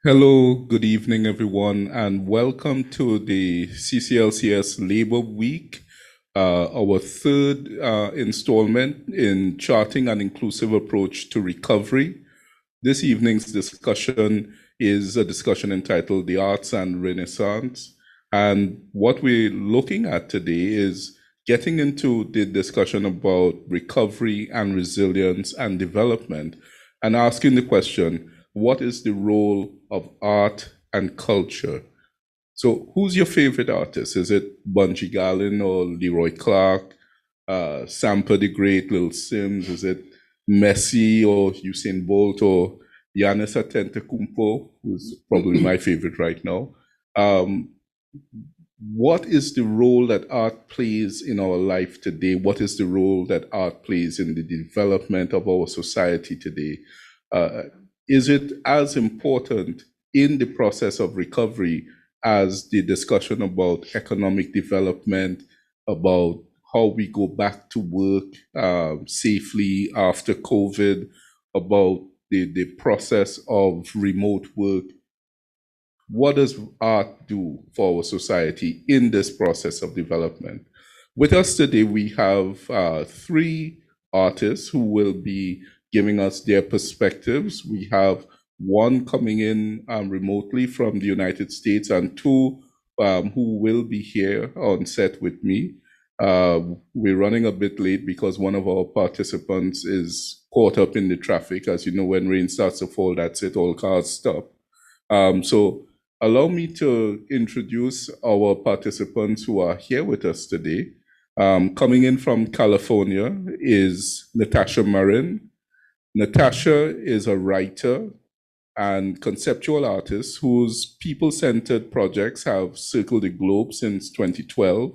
Hello, good evening, everyone, and welcome to the CCLCS Labor Week, our third installment in charting an inclusive approach to recovery. This evening's discussion is a discussion entitled The Arts and Renaissance. And what we're looking at today is getting into the discussion about recovery and resilience and development, and asking the question, what is the role of art and culture? So who's your favorite artist? Is it Bunji Garlin or Leroy Clark, Sampa the Great, Lil Sims? Is it Messi or Usain Bolt or Giannis Antetokounmpo, who's probably my favorite right now? What is the role that art plays in our life today? What is the role that art plays in the development of our society today? Is it as important in the process of recovery as the discussion about economic development, about how we go back to work safely after COVID, about the process of remote work? What does art do for our society in this process of development? With us today, we have three artists who will be giving us their perspectives. We have one coming in remotely from the United States and two who will be here on set with me. We're running a bit late because one of our participants is caught up in the traffic. As you know, when rain starts to fall, that's it, all cars stop. So allow me to introduce our participants who are here with us today. Coming in from California is Natasha Marin. Natasha is a writer and conceptual artist whose people-centered projects have circled the globe since 2012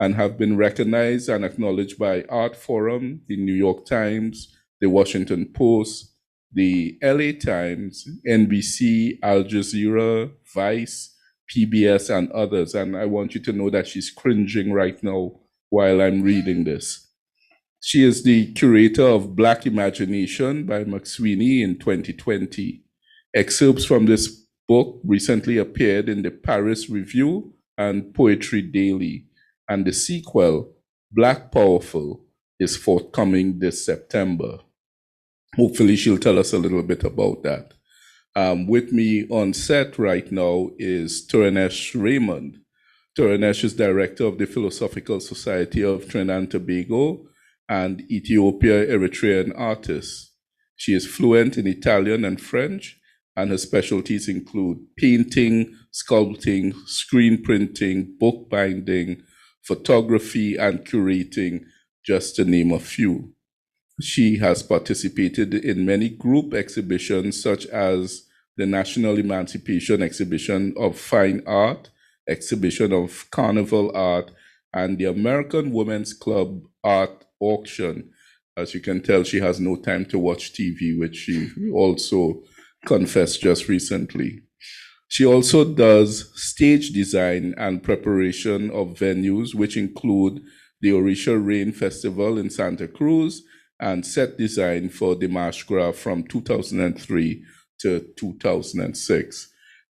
and have been recognized and acknowledged by Art Forum, the New York Times, the Washington Post, the LA Times, NBC, Al Jazeera, Vice, PBS, and others. And I want you to know that she's cringing right now while I'm reading this. She is the curator of Black Imagination by McSweeney in 2020. Excerpts from this book recently appeared in the Paris Review and Poetry Daily, and the sequel, Black Powerful, is forthcoming this September. Hopefully she'll tell us a little bit about that. With me on set right now is Turunesh Raymond. Tauranesh is director of the Philosophical Society of Trinidad and Tobago and Ethiopia Eritrean artist. She is fluent in Italian and French, and her specialties include painting, sculpting, screen printing, bookbinding, photography, and curating, just to name a few. She has participated in many group exhibitions, such as the National Emancipation Exhibition of Fine Art, Exhibition of Carnival Art, and the American Women's Club Art Auction. As you can tell, she has no time to watch TV, which she also confessed just recently. She also does stage design and preparation of venues, which include the Orisha Rain Festival in Santa Cruz and set design for the Marsh Gras from 2003 to 2006.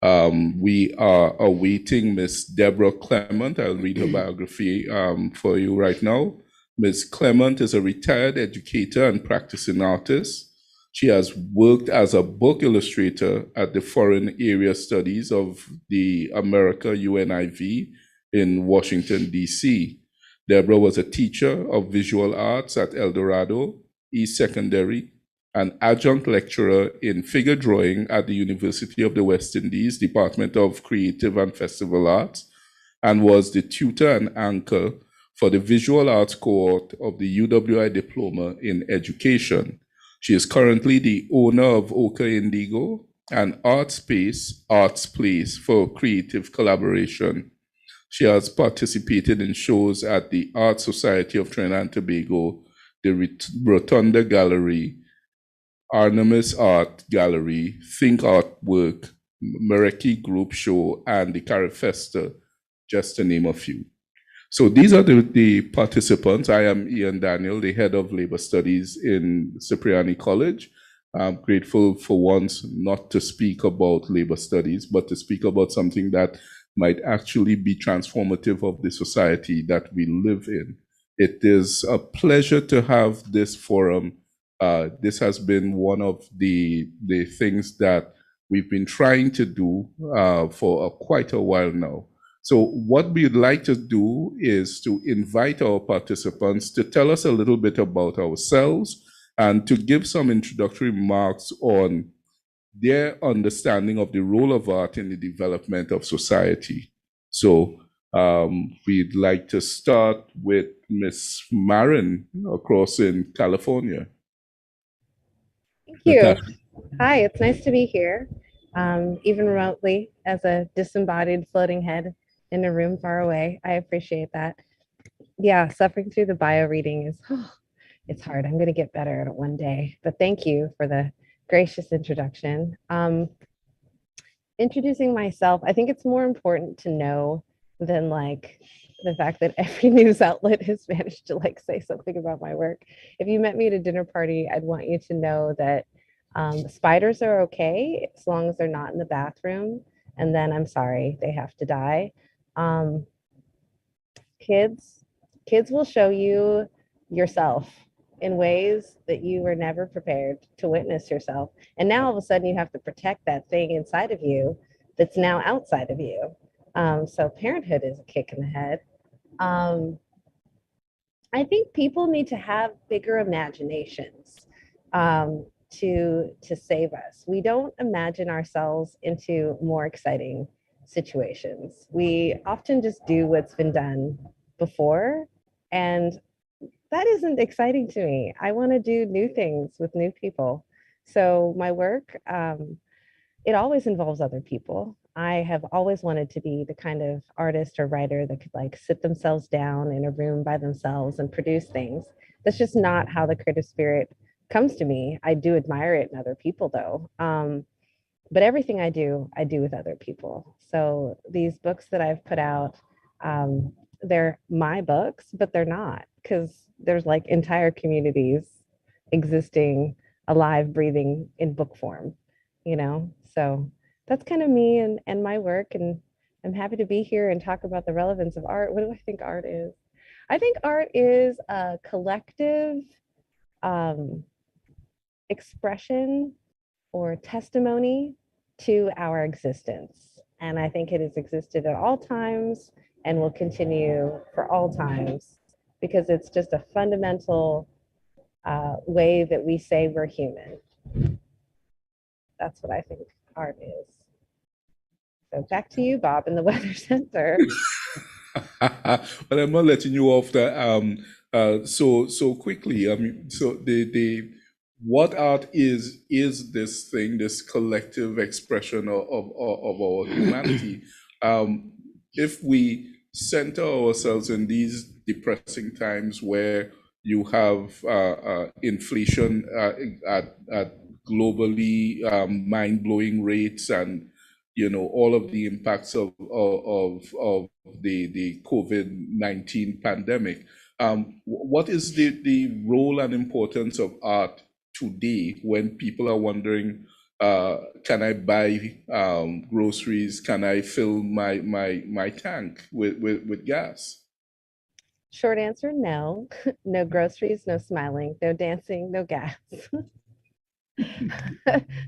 We are awaiting Miss Deborah Clement. I'll read her biography for you right now. Ms. Clement is a retired educator and practicing artist. She has worked as a book illustrator at the Foreign Area Studies of the America UNIV in Washington, D.C. Deborah was a teacher of visual arts at El Dorado East Secondary, an adjunct lecturer in figure drawing at the University of the West Indies, Department of Creative and Festival Arts, and was the tutor and anchor for the visual arts cohort of the UWI Diploma in Education. She is currently the owner of Ochre Indigo, an art space, arts place for creative collaboration. She has participated in shows at the Art Society of Trinidad and Tobago, the Rotunda Gallery, Artemis Art Gallery, Think Artwork, Mereki Group Show, and the Carifesta, just to name a few. So these are the participants. I am Ian Daniel, the head of labor studies in Cipriani College, I'm grateful for once not to speak about labor studies, but to speak about something that might actually be transformative of the society that we live in. It is a pleasure to have this forum. This has been one of the things that we've been trying to do for quite a while now. So what we'd like to do is to invite our participants to tell us a little bit about ourselves and to give some introductory remarks on their understanding of the role of art in the development of society. So we'd like to start with Miss Marin across in California. Thank you. Natasha. Hi, it's nice to be here, even remotely as a disembodied floating head in a room far away. I appreciate that. Yeah, suffering through the bio reading is, it's hard. I'm going to get better at it one day. But thank you for the gracious introduction. Introducing myself, I think it's more important to know than like the fact that every news outlet has managed to like say something about my work. If you met me at a dinner party, I'd want you to know that spiders are okay as long as they're not in the bathroom. And then I'm sorry, they have to die. Kids will show you yourself in ways that you were never prepared to witness yourself. And now all of a sudden you have to protect that thing inside of you that's now outside of you. So parenthood is a kick in the head. I think people need to have bigger imaginations to save us. We don't imagine ourselves into more exciting situations. We often just do what's been done before, and that isn't exciting to me. I want to do new things with new people. So my work, it always involves other people. I have always wanted to be the kind of artist or writer that could like sit themselves down in a room by themselves and produce things. That's just not how the creative spirit comes to me. I do admire it in other people though. But everything I do with other people. So these books that I've put out, they're my books, but they're not, because there's like entire communities existing, alive, breathing in book form, you know? So that's kind of me and my work. And I'm happy to be here and talk about the relevance of art. What do I think art is? I think art is a collective expression or testimony to our existence. And I think it has existed at all times and will continue for all times because it's just a fundamental way that we say we're human. That's what I think art is. So back to you, Bob, in the Weather Center. But I'm not letting you off so quickly. I mean, so the what art is this thing, this collective expression of our humanity. If we center ourselves in these depressing times where you have inflation at globally mind-blowing rates, and all of the impacts of the COVID-19 pandemic. What is the role and importance of art today when people are wondering, can I buy groceries? Can I fill my tank with gas? Short answer, no. No groceries, no smiling, no dancing, no gas.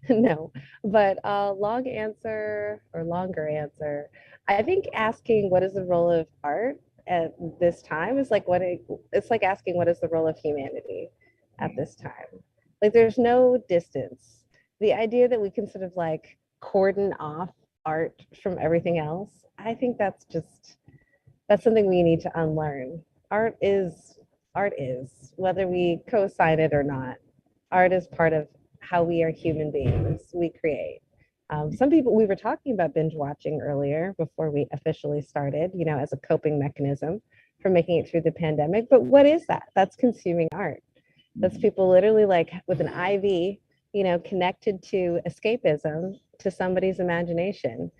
No, but long answer or longer answer, I think asking what is the role of art at this time is like it's like asking what is the role of humanity at this time. Like there's no distance. The idea that we can sort of like cordon off art from everything else, I think that's something we need to unlearn. Art is, whether we co-sign it or not. Art is part of how we are human beings. We create. Some people, we were talking about binge watching earlier before we officially started, as a coping mechanism for making it through the pandemic. But what is that? That's consuming art. That's people literally like with an IV, connected to escapism, to somebody's imagination,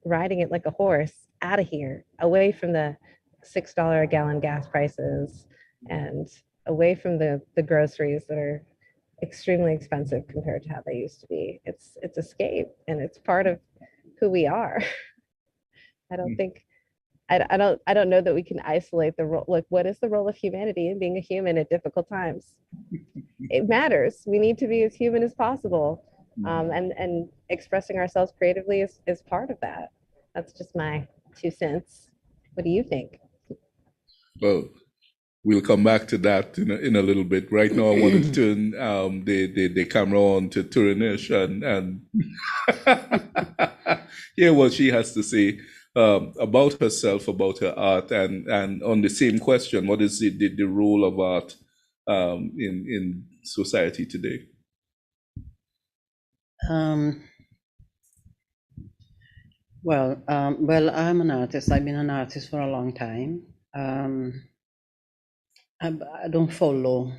riding it like a horse out of here, away from the $6 a gallon gas prices and away from the groceries that are extremely expensive compared to how they used to be. It's escape, and it's part of who we are. I don't think I don't know that we can isolate the role. Like, what is the role of humanity in being a human at difficult times? It matters. We need to be as human as possible, and expressing ourselves creatively is part of that. That's just my 2 cents. What do you think? Well, we'll come back to that in a little bit. Right now, I want to turn the camera on to Turunesh and hear what she has to say about herself, about her art, and on the same question, what is the role of art in society today? Well, I'm an artist. I've been an artist for a long time. I don't follow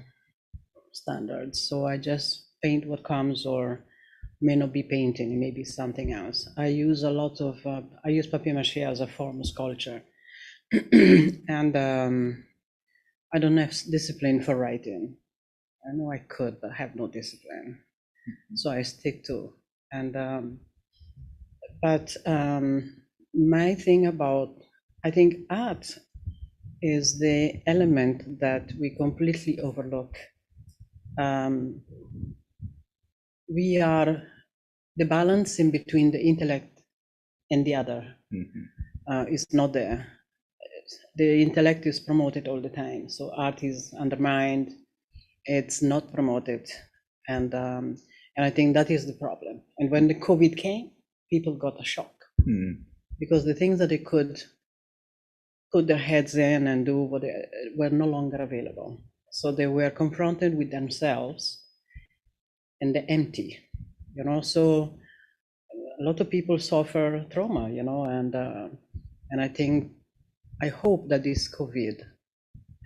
standards, so I just paint what comes, or may not be painting, maybe something else. I use a lot of, I use papier-mâché as a form of sculpture. And I don't have discipline for writing. I know I could, but I have no discipline. So I stick to, and but my thing about, I think art is the element that we completely overlook. We are the balance in between the intellect and the other is not there. The intellect is promoted all the time, so art is undermined. It's not promoted, and I think that is the problem. And when the COVID came, people got a shock because the things that they could put their heads in and do what they were no longer available. So they were confronted with themselves and the empty, so a lot of people suffer trauma, and I hope that this COVID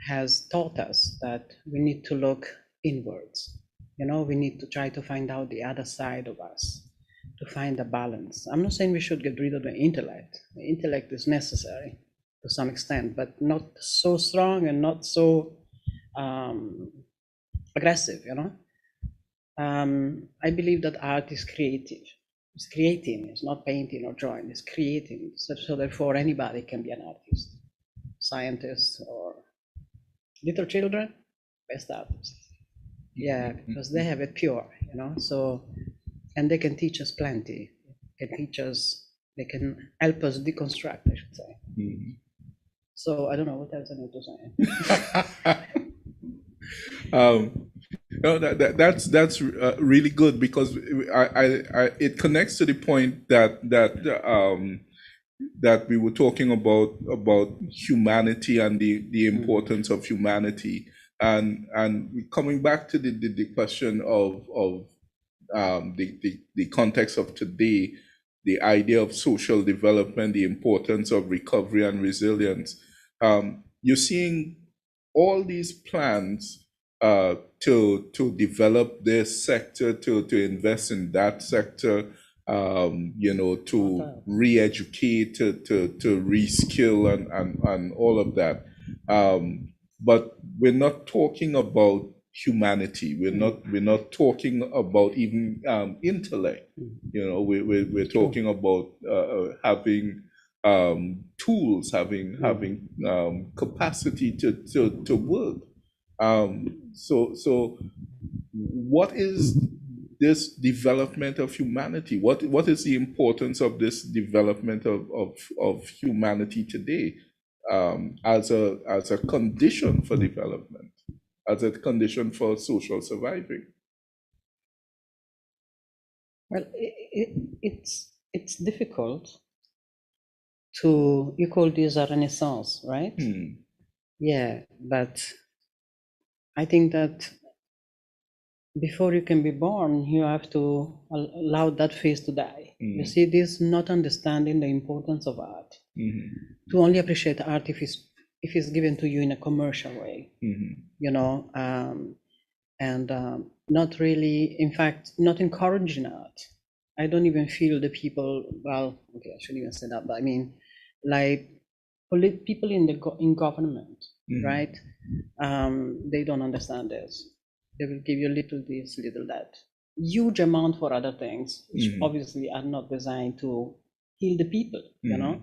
has taught us that we need to look inwards. We need to try to find out the other side of us, to find a balance. I'm not saying we should get rid of the intellect. The intellect is necessary to some extent, but not so strong and not so aggressive, I believe that art is creative. It's creating, it's not painting or drawing, it's creating. So therefore anybody can be an artist, scientist or little children, best artists. Yeah, because they have it pure, so, and they can teach us plenty. They can help us deconstruct, I should say. So I don't know what else I need to say. No, that's really good, because it connects to the point that we were talking about humanity and the importance of humanity, and coming back to the question of the context of today, the idea of social development, the importance of recovery and resilience. You're seeing all these plans to develop this sector, to invest in that sector, to re-educate, to reskill and all of that. But we're not talking about humanity. We're not talking about even intellect. We're talking about having tools, having capacity to work. So what is this development of humanity? What is the importance of this development of humanity today, as a condition for development, as a condition for social surviving? Well, it's difficult to, you call this a renaissance, right? Yeah, but I think that before you can be born, you have to allow that phase to die. You see, this not understanding the importance of art, to only appreciate art if it's given to you in a commercial way, and not really, in fact, not encouraging art. I don't even feel the people, well, okay, I shouldn't even say that, but I mean, like people in government, right? They don't understand this. They will give you little this, little that. Huge amount for other things, which obviously are not designed to heal the people, you know?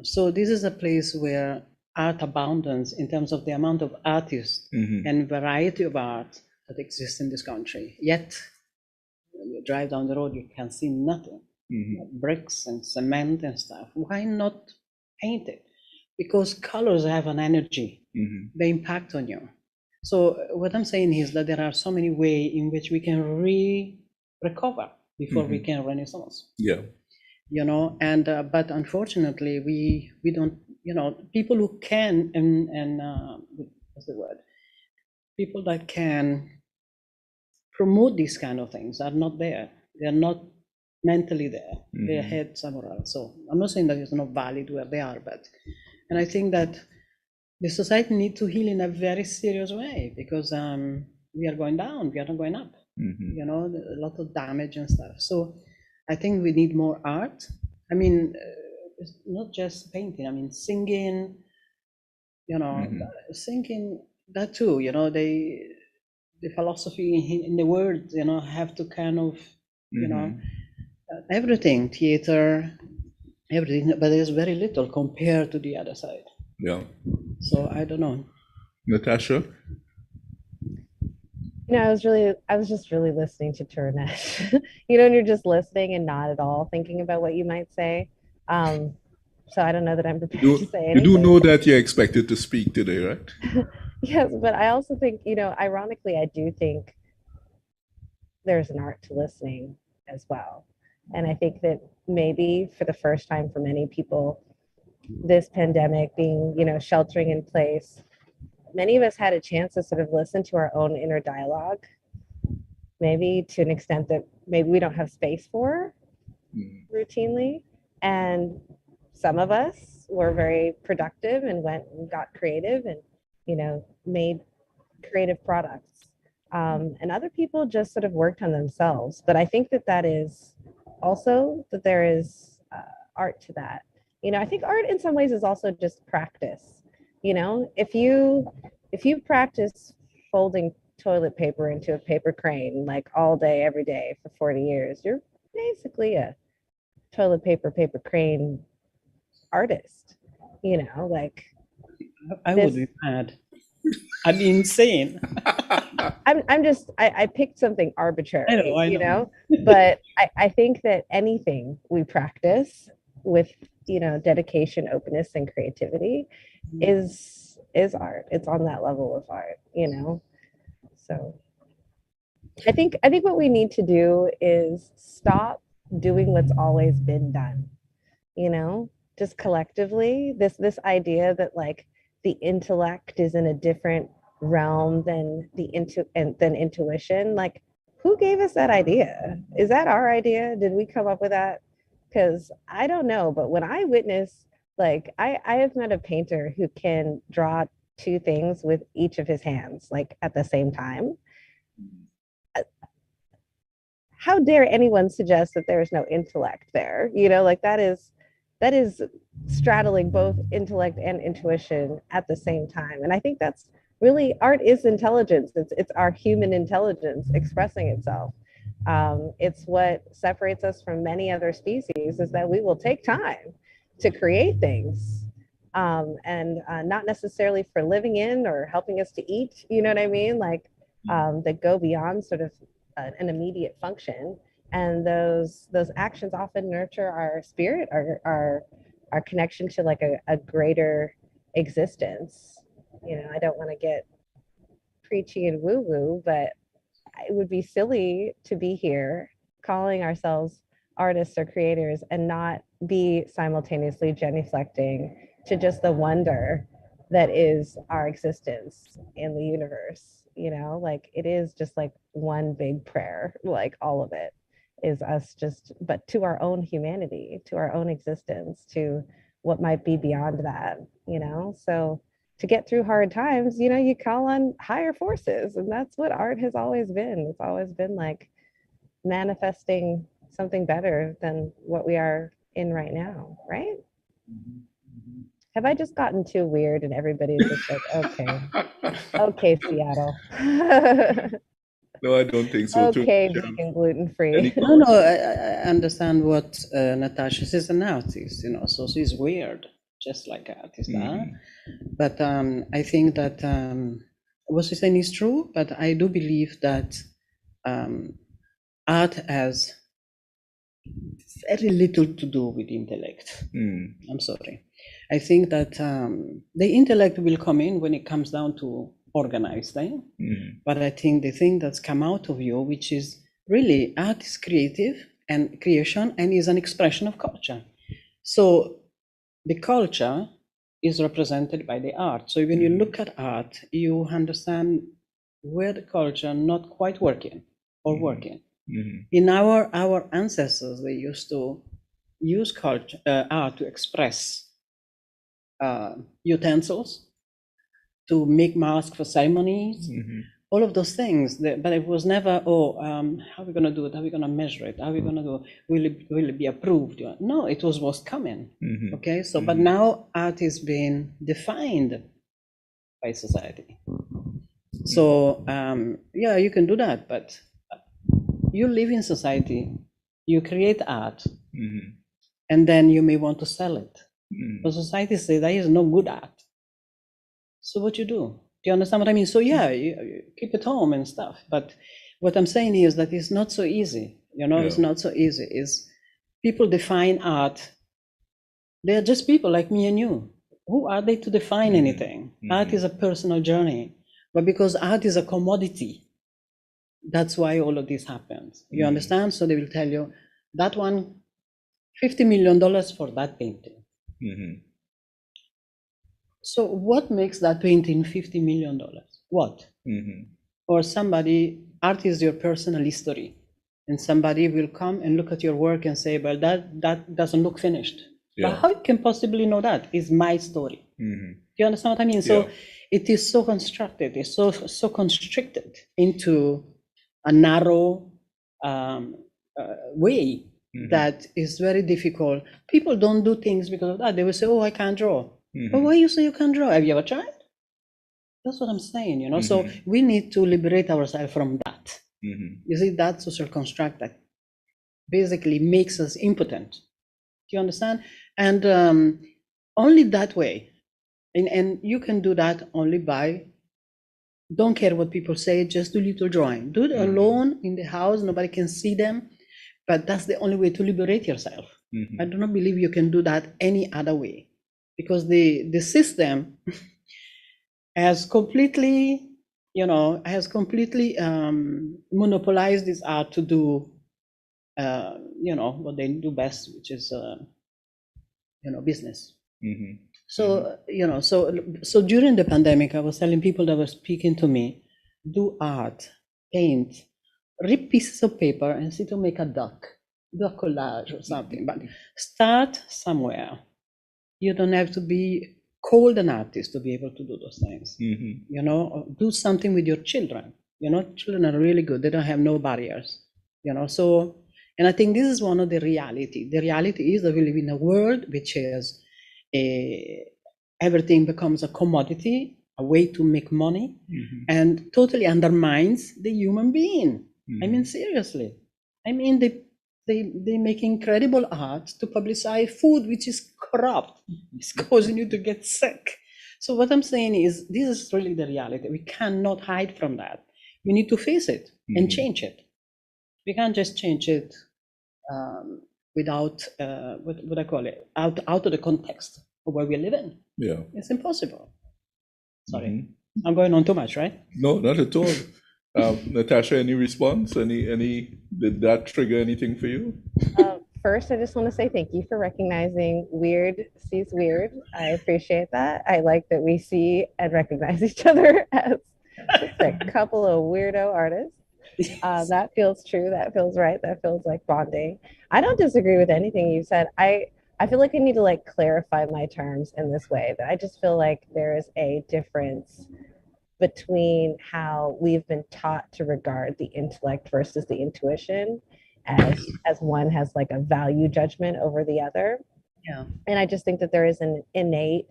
So this is a place where art abundance in terms of the amount of artists and variety of art that exists in this country. Yet, when you drive down the road, you can see nothing. Bricks and cement and stuff. Why not paint it? Because colors have an energy. They impact on you. So what I'm saying is that there are so many ways in which we can recover before we can renaissance. Yeah. You know, and but unfortunately we don't, you know, people who can and what's the word? People that can promote these kind of things are not there. They're not mentally there. They're head somewhere else. So I'm not saying that it's not valid where they are, but, and I think that the society needs to heal in a very serious way, because we are going down, we are not going up. You know, a lot of damage and stuff. So I think we need more art. I mean, it's not just painting. I mean, singing. You know, singing, that too. You know, the philosophy in the words. You know, have to kind of, you know, everything, theater, everything. But there's very little compared to the other side. Yeah. So I don't know. Natasha? You know, I was just really listening to Turunesh. You know, and you're just listening and not at all thinking about what you might say. So I don't know that I'm prepared to say anything. You do know that you're expected to speak today, right? Yes, but I also think, you know, ironically, I do think there's an art to listening as well. And I think that maybe for the first time for many people, this pandemic being, you know, sheltering in place, many of us had a chance to sort of listen to our own inner dialogue, maybe to an extent that maybe we don't have space for routinely. And some of us were very productive and went and got creative and, you know, made creative products. And other people just sort of worked on themselves. But I think that that is also that there is art to that. You know, I think art in some ways is also just practice. You know, if you practice folding toilet paper into a paper crane like all day, every day for 40 years, you're basically a toilet paper crane artist. You know, like I would be mad. I'd be insane. I picked something arbitrary, I know. you know, but I think that anything we practice with, you know, dedication, openness, and creativity is art. It's on that level of art, you know. So I think what we need to do is stop doing what's always been done, you know, just collectively. This idea that like the intellect is in a different realm than than intuition. Like, who gave us that idea? Is that our idea? Did we come up with that? Because I don't know, but when I witness, like, I have met a painter who can draw two things with each of his hands, like at the same time. How dare anyone suggest that there is no intellect there? You know, like that is straddling both intellect and intuition at the same time. And I think that's really, art is intelligence. It's our human intelligence expressing itself. It's what separates us from many other species, is that we will take time to create things, and not necessarily for living in or helping us to eat, you know what I mean? Like, that go beyond sort of an immediate function. And those actions often nurture our spirit, our connection to like a greater existence. You know, I don't want to get preachy and woo-woo, but it would be silly to be here calling ourselves artists or creators and not be simultaneously genuflecting to just the wonder that is our existence in the universe. You know, like it is just like one big prayer, like all of it is us just, but to our own humanity, to our own existence, to what might be beyond that, you know? So to get through hard times, you know, you call on higher forces, and that's what art has always been. It's always been like manifesting something better than what we are in right now, right? Have I just gotten too weird and everybody's just like, okay, Seattle. No, I don't think so. Okay, vegan, gluten-free. Any No, I understand what Natasha says, an artist, so she's weird, just like artists are. But I think that what she's saying is true, but I do believe that art has very little to do with intellect. I'm sorry. I think that the intellect will come in when it comes down to organized thing. But I think the thing that's come out of you, which is really art is creative and creation and is an expression of culture. So the culture is represented by the art. So when you look at art, you understand where the culture not quite working or working. In our ancestors, they used to use culture, art to express utensils, to make masks for ceremonies, all of those things. But it was never, how are we going to do it? How are we going to measure it? How are we going to do it? Will it be approved? No, it was what's coming. Okay, so but now art is being defined by society. So yeah, you can do that, but you live in society, you create art, and then you may want to sell it. But society says there is no good art. So what you do? Do you understand what I mean? So yeah, you keep it home and stuff. But what I'm saying is that it's not so easy. It's not so easy. Is people define art. They're just people like me and you. Who are they to define anything? Art is a personal journey. But because art is a commodity, that's why all of this happens. You understand? So they will tell you, that one, $50 million for that painting. So what makes that painting $50 million? What? Or somebody, art is your personal history. And somebody will come and look at your work and say, well, that doesn't look finished. But how you can possibly know that? Is my story. Do you understand what I mean? So it is so constructed, it's so constricted into a narrow way that is very difficult. People don't do things because of that. They will say, oh, I can't draw. But why you say you can't draw? Have you ever tried? That's what I'm saying, So we need to liberate ourselves from that. You see, that social construct that basically makes us impotent. Do you understand? And only that way. And you can do that only by, don't care what people say, just do little drawing. Do it alone in the house, nobody can see them. But that's the only way to liberate yourself. I do not believe you can do that any other way. Because the system has completely, monopolized this art to do, what they do best, which is, business. So, so during the pandemic, I was telling people that were speaking to me, do art, paint, rip pieces of paper and see to make a duck, do a collage or something, but start somewhere. You don't have to be called an artist to be able to do those things. Do something with your children. Children are really good. They don't have no barriers. So, and I think this is one of the reality. The reality is that we live in a world which is everything becomes a commodity, a way to make money, and totally undermines the human being. I mean, seriously. I mean, they make incredible art to publicize food which is corrupt. It's causing you to get sick. So what I'm saying is, this is really the reality. We cannot hide from that. We need to face it and change it. We can't just change it without, what I call it, out of the context of where we live in. Yeah. It's impossible. Sorry, I'm going on too much, right? No, not at all. Natasha, any response? Did that trigger anything for you? First, I just want to say thank you for recognizing weird sees weird. I appreciate that. I like that we see and recognize each other as just a couple of weirdo artists. That feels true. That feels right. That feels like bonding. I don't disagree with anything you said. I feel like I need to clarify my terms in this way. That I just feel like there is a difference between how we've been taught to regard the intellect versus the intuition, as one has a value judgment over the other. Yeah. And I just think that there is an innate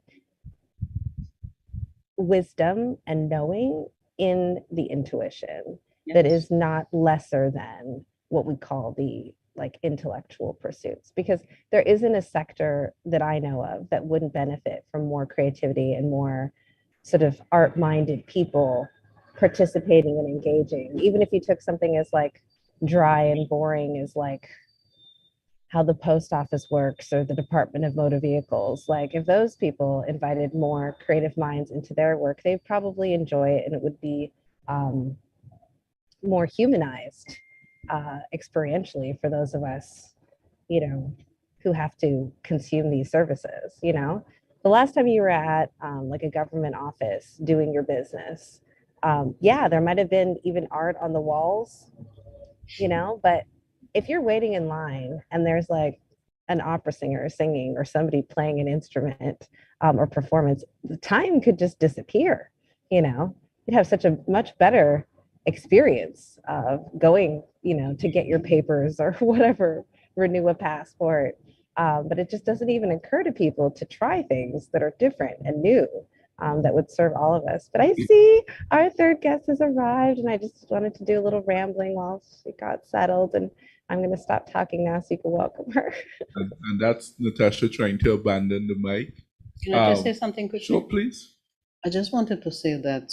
wisdom and knowing in the intuition that is not lesser than what we call the like intellectual pursuits, because there isn't a sector that I know of that wouldn't benefit from more creativity and more sort of art-minded people participating and engaging. Even if you took something as like dry and boring as like how the post office works or the Department of Motor Vehicles, like if those people invited more creative minds into their work, they'd probably enjoy it, and it would be more humanized experientially for those of us, you know, who have to consume these services. You know, the last time you were at like a government office doing your business, yeah, there might have been even art on the walls, you know, but if you're waiting in line and there's like an opera singer singing or somebody playing an instrument or performance, the time could just disappear. You know, you'd have such a much better experience of going, you know, to get your papers or whatever, renew a passport. But it just doesn't even occur to people to try things that are different and new, that would serve all of us. But I see our third guest has arrived, and I just wanted to do a little rambling while she got settled. And I'm going to stop talking now so you can welcome her. And that's Natasha trying to abandon the mic. Can I just say something quickly? Sure, please. I just wanted to say that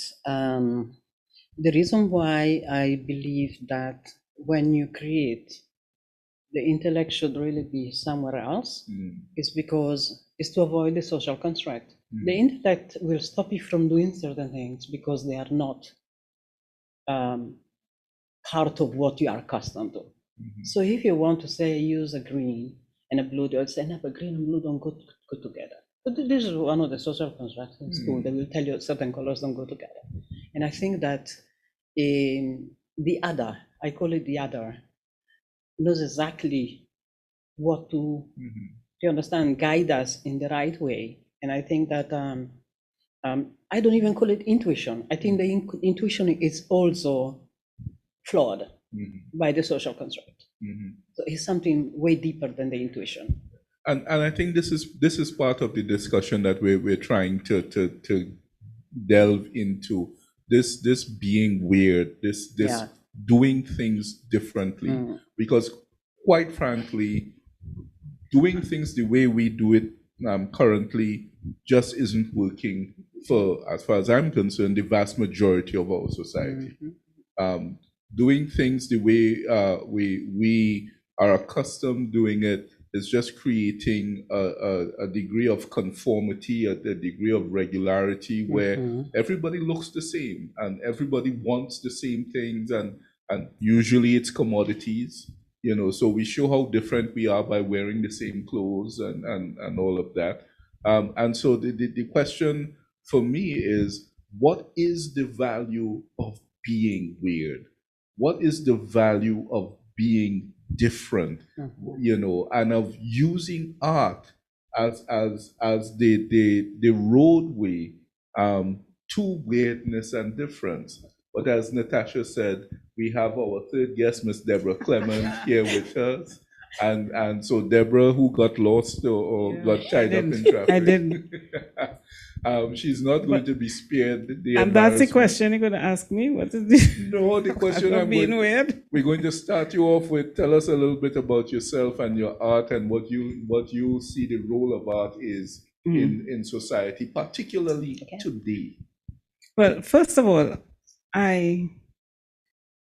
the reason why I believe that when you create, the intellect should really be somewhere else is because it's to avoid the social construct. The intellect will stop you from doing certain things because they are not part of what you are accustomed to. So if you want to say use a green and a blue, they'll say, no, but green and blue don't go together. But this is one of the social constructs in school. They will tell you certain colors don't go together. And I think that the other, I call it the other, knows exactly what to, you understand, guide us in the right way. And I think that I don't even call it intuition. I think the intuition is also flawed by the social construct. So it's something way deeper than the intuition. And I think this is part of the discussion that we're trying to delve into. This being weird, this doing things differently, because quite frankly, doing things the way we do it currently just isn't working for, as far as I'm concerned, the vast majority of our society. Doing things the way we are accustomed doing it is just creating a degree of conformity, a degree of regularity where everybody looks the same and everybody wants the same things, and usually it's commodities, you know, so we show how different we are by wearing the same clothes and all of that. And so the question for me is, what is the value of being weird? What is the value of being different, you know, and of using art as the roadway to weirdness and difference? But as Natasha said, we have our third guest, Miss Deborah Clement, here with us. And so Deborah, who got lost or got tied up in traffic. I didn't. She's not going to be spared the And that's the question you're going to ask me? What is this? No, the question weird? We're going to start you off with, tell us a little bit about yourself and your art and what you see the role of art is in society, particularly today. Well, first of all, I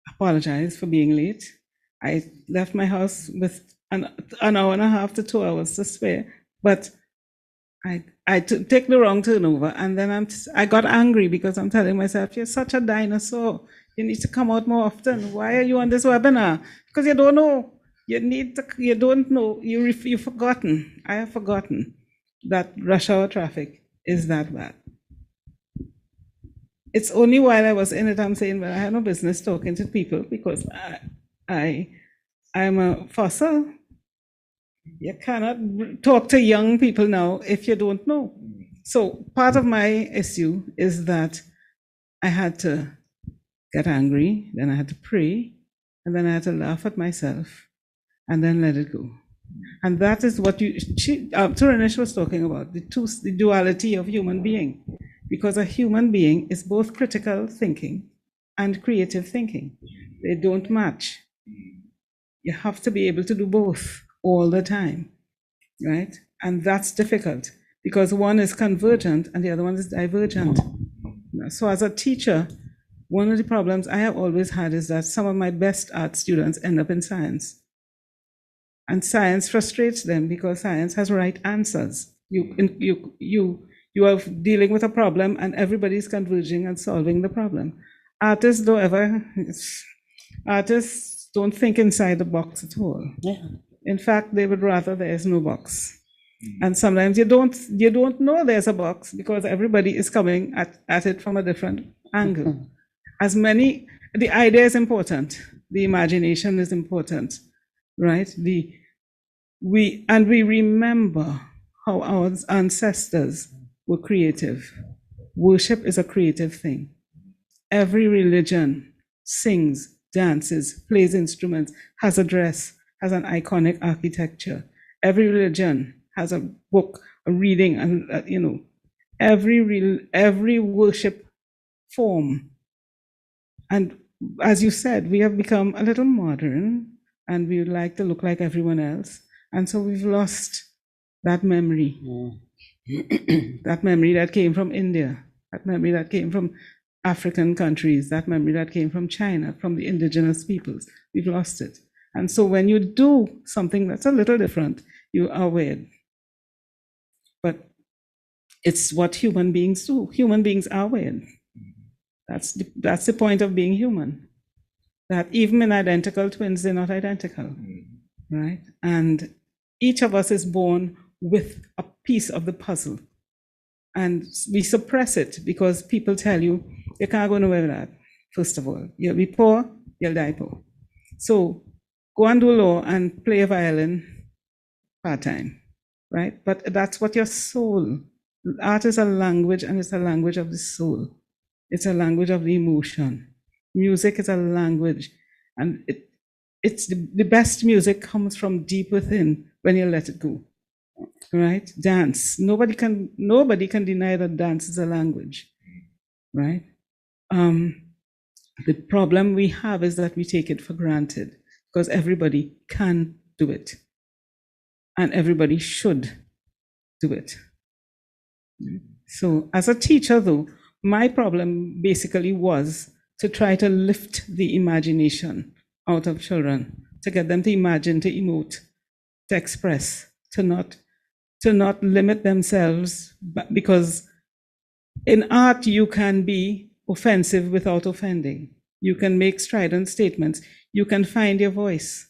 apologize for being late. I left my house with an hour and a half to 2 hours to spare, but I take the wrong turnover, and then I got angry because I'm telling myself, you're such a dinosaur. You need to come out more often. Why are you on this webinar? Because you don't know. You don't know. You've forgotten. I have forgotten that rush hour traffic is that bad. It's only while I was in it, I'm saying, well, I had no business talking to people because I'm a fossil. You cannot talk to young people now if you don't know. So part of my issue is that I had to get angry, then I had to pray, and then I had to laugh at myself, and then let it go. And that is what Turunesh was talking about, the duality of human being. because a human being is both critical thinking and creative thinking. They don't match. You have to be able to do both all the time, right? And that's difficult because one is convergent and the other one is divergent. So as a teacher, one of the problems I have always had is that some of my best art students end up in science. And science frustrates them because science has right answers. You are dealing with a problem and everybody's converging and solving the problem. Artists don't think inside the box at all. Yeah. In fact, they would rather there's no box. And sometimes you don't know there's a box because everybody is coming at it from a different angle. The idea is important. The imagination is important, right? We remember how our ancestors were creative. Worship is a creative thing. Every religion sings, dances, plays instruments, has a dress, has an iconic architecture. Every religion has a book, a reading, and every worship form. And as you said, we have become a little modern and we would like to look like everyone else. And so we've lost that memory. That memory that came from India, that memory that came from African countries, that memory that came from China, from the indigenous peoples. We've lost it. And so when you do something that's a little different, you are weird. But it's what human beings do. Human beings are weird. That's the point of being human. That even in identical twins, they're not identical, right? And each of us is born with a piece of the puzzle. And we suppress it because people tell you, you can't go nowhere with that, first of all. You'll be poor, you'll die poor. So go and do law and play a violin part-time, right? But that's what your soul, art is a language and it's a language of the soul. It's a language of the emotion. Music is a language, and it's the best music comes from deep within when you let it go, right? Dance. Nobody can deny that dance is a language, right? The problem we have is that we take it for granted because everybody can do it, and everybody should do it. So, as a teacher, though, my problem basically was to try to lift the imagination out of children, to get them to imagine, to emote, to express, to not limit themselves, because in art you can be offensive without offending. You can make strident statements. You can find your voice,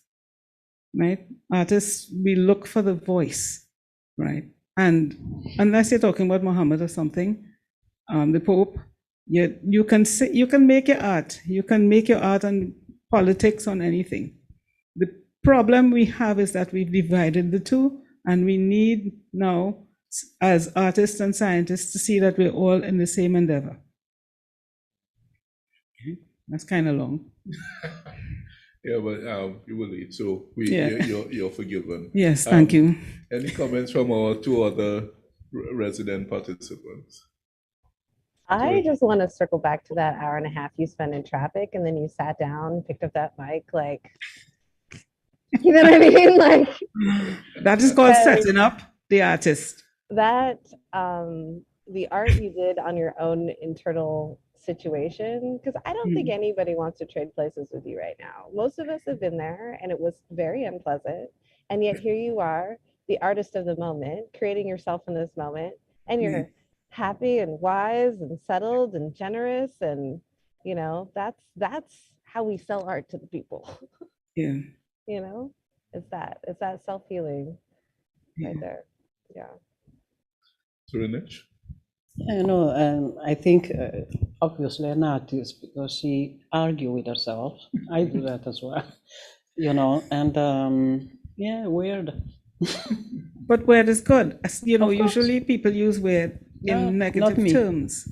right? Artists, we look for the voice, right? And unless you're talking about Muhammad or something, the Pope, you can make your art. You can make your art on politics, on anything. The problem we have is that we've divided the two, and we need now, as artists and scientists, to see that we're all in the same endeavor. Okay. That's kind of long. Yeah, but you will eat, so you're forgiven. Yes, thank you. Any comments from our two other resident participants? I just want to circle back to that hour and a half you spent in traffic, and then you sat down, picked up that mic, like, you know what I mean? Like, that is called setting up the artist. That the art you did on your own internal situation, because I don't think anybody wants to trade places with you right now. Most of us have been there, and it was very unpleasant. And yet here you are, the artist of the moment, creating yourself in this moment, and you're happy and wise and settled and generous, and you know, that's how we sell art to the people. Yeah. You know, it's that self-healing right there. Yeah. Turunesh? Yeah, no, I think obviously an artist because she argues with herself. I do that as well, you know, and yeah, weird. But weird is good. You know, usually people use weird in negative terms.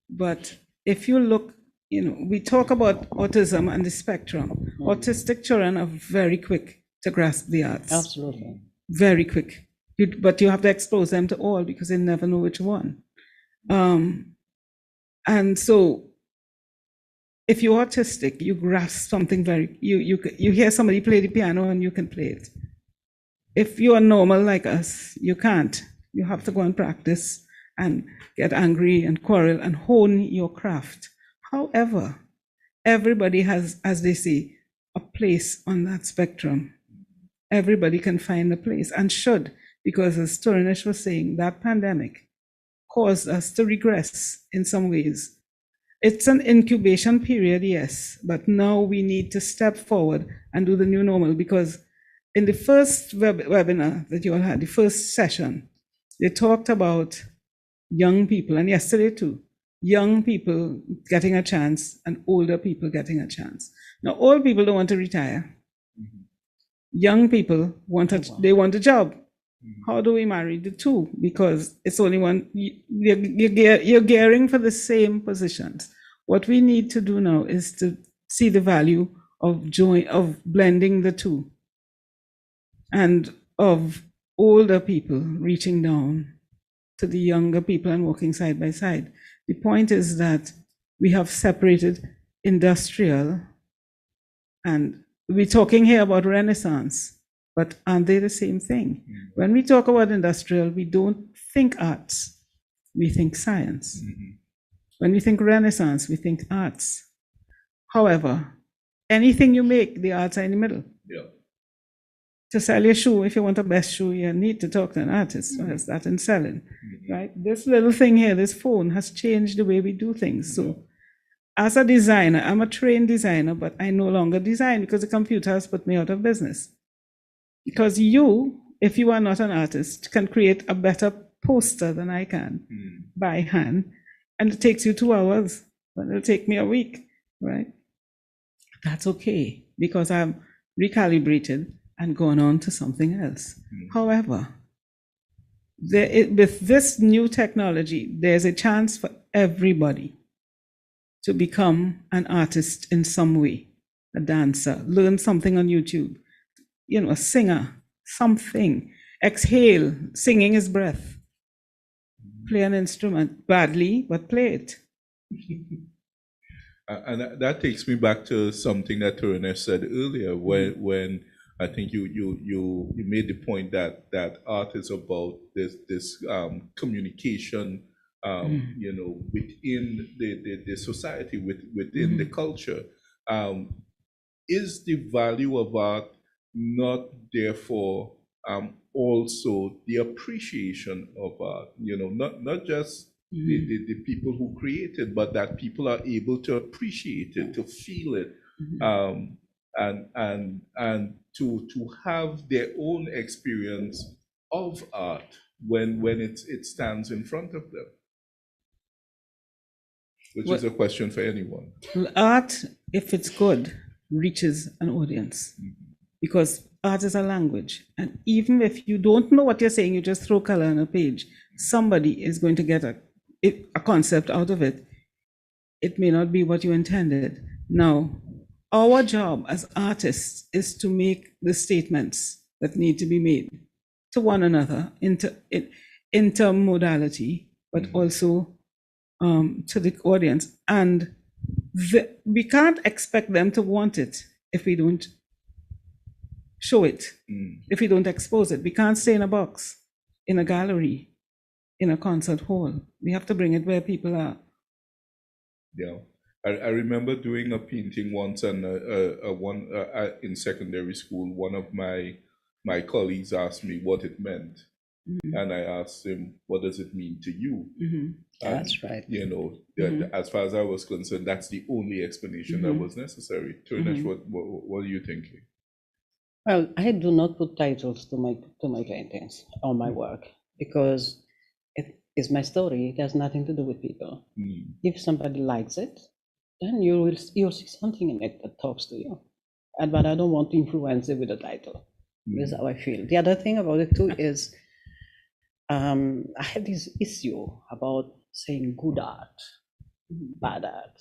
But if you look, you know, we talk about autism and the spectrum. Autistic children are very quick to grasp the arts. Absolutely. Very quick. But you have to expose them to all because they never know which one. And so if you're autistic, you grasp something you hear somebody play the piano and you can play it. If you are normal like us, you can't. You have to go and practice and get angry and quarrel and hone your craft. However, everybody has, as they say, a place on that spectrum. Everybody can find a place and should, because as Turunesh was saying, that pandemic caused us to regress in some ways. It's an incubation period, yes, but now we need to step forward and do the new normal, because in the first webinar that you all had, the first session, they talked about young people, and yesterday too, young people getting a chance and older people getting a chance. Now, old people don't want to retire. Young people want they want a job. How do we marry the two? Because it's only one, you're gearing for the same positions. What we need to do now is to see the value of blending the two, and of older people reaching down to the younger people and working side by side. The point is that we have separated industrial, and we're talking here about Renaissance, but aren't they the same thing? When we talk about industrial, we don't think arts, we think science. When we think Renaissance, we think arts. However, anything you make, the arts are in the middle. Yeah. To sell your shoe, if you want the best shoe, you need to talk to an artist who has that in selling, right? This little thing here, this phone, has changed the way we do things. So as a designer, I'm a trained designer, but I no longer design because the computer has put me out of business. Because you, if you are not an artist, can create a better poster than I can by hand, and it takes you 2 hours, but it'll take me a week, right? That's okay, because I'm recalibrated and gone on to something else. However, with this new technology, there's a chance for everybody to become an artist in some way, a dancer, learn something on YouTube, a singer, something. Exhale, singing is breath. Play an instrument, badly, but play it. And that takes me back to something that Turunesh said earlier, when I think you made the point that art is about this communication, within the society, within the culture. Is the value of art not therefore also the appreciation of art? Not just the people who create it, but that people are able to appreciate it, to feel it, and to have their own experience of art when it stands in front of them, which is a question for anyone. Art, if it's good, reaches an audience, because art is a language, and even if you don't know what you're saying, you just throw color on a page, somebody is going to get a concept out of it. It may not be what you intended. Now, our job as artists is to make the statements that need to be made to one another, intermodality, but also to the audience. And we can't expect them to want it if we don't show it, if we don't expose it. We can't stay in a box, in a gallery, in a concert hall. We have to bring it where people are. Yeah. I remember doing a painting once, and in secondary school, one of my colleagues asked me what it meant. And I asked him, what does it mean to you? That's right. As far as I was concerned, that's the only explanation that was necessary. Turunesh, what are you thinking? Well, I do not put titles to my paintings or my work, because it is my story. It has nothing to do with people. If somebody likes it, then you'll see something in it that talks to you. But I don't want to influence it with a title. That's how I feel. The other thing about it too is I have this issue about saying good art, bad art,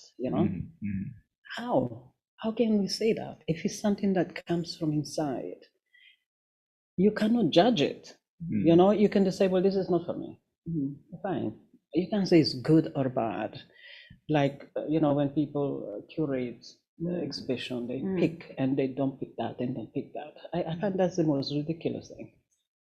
How can we say that? If it's something that comes from inside, you cannot judge it. You can just say, well, this is not for me. Fine. You can say it's good or bad. like, when people curate the exhibition, they pick and they don't pick that and don't pick that. I find that's the most ridiculous thing.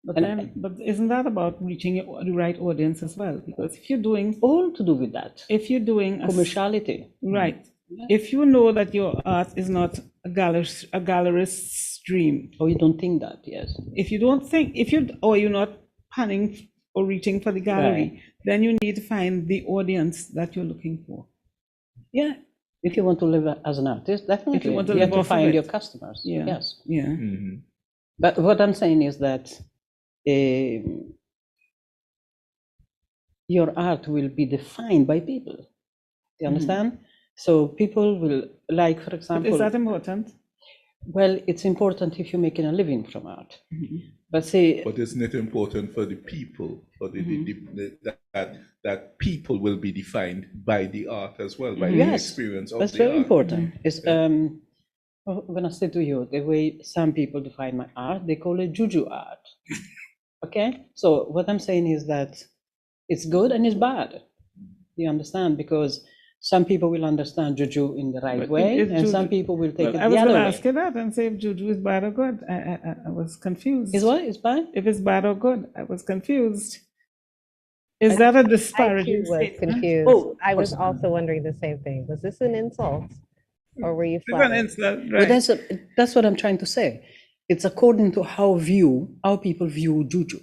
But isn't that about reaching the right audience as well? Because if you're doing all to do with that, if you're doing commerciality, right? If you know that your art is not a gallerist's dream, or you don't think that, yes. If you don't think, or you're not panning or reaching for the gallery, then you need to find the audience that you're looking for. Yeah. If you want to live as an artist, definitely if you want to, you live have to find it. your customers. Yeah. Yes. Yeah. Mm-hmm. But what I'm saying is that your art will be defined by people. Do you understand? So people will, like, for example. But is that important? Well, it's important if you're making a living from art. But isn't it important for the people, for that people will be defined by the art as well, by the experience of the art? That's very important. It's when I say to you, the way some people define my art, they call it juju art. Okay, so what I'm saying is that it's good and it's bad. You understand? Because some people will understand juju in the right way, and some people will take it the other way. I was going to ask you that and say if juju is bad or good. I was confused. Is what? It's bad? If it's bad or good, I was confused. Is that a disparaging statement? I was confused. Oh, I was also wondering the same thing. Was this an insult, or were you flattered? Right. Well, that's what I'm trying to say. It's according to how people view juju.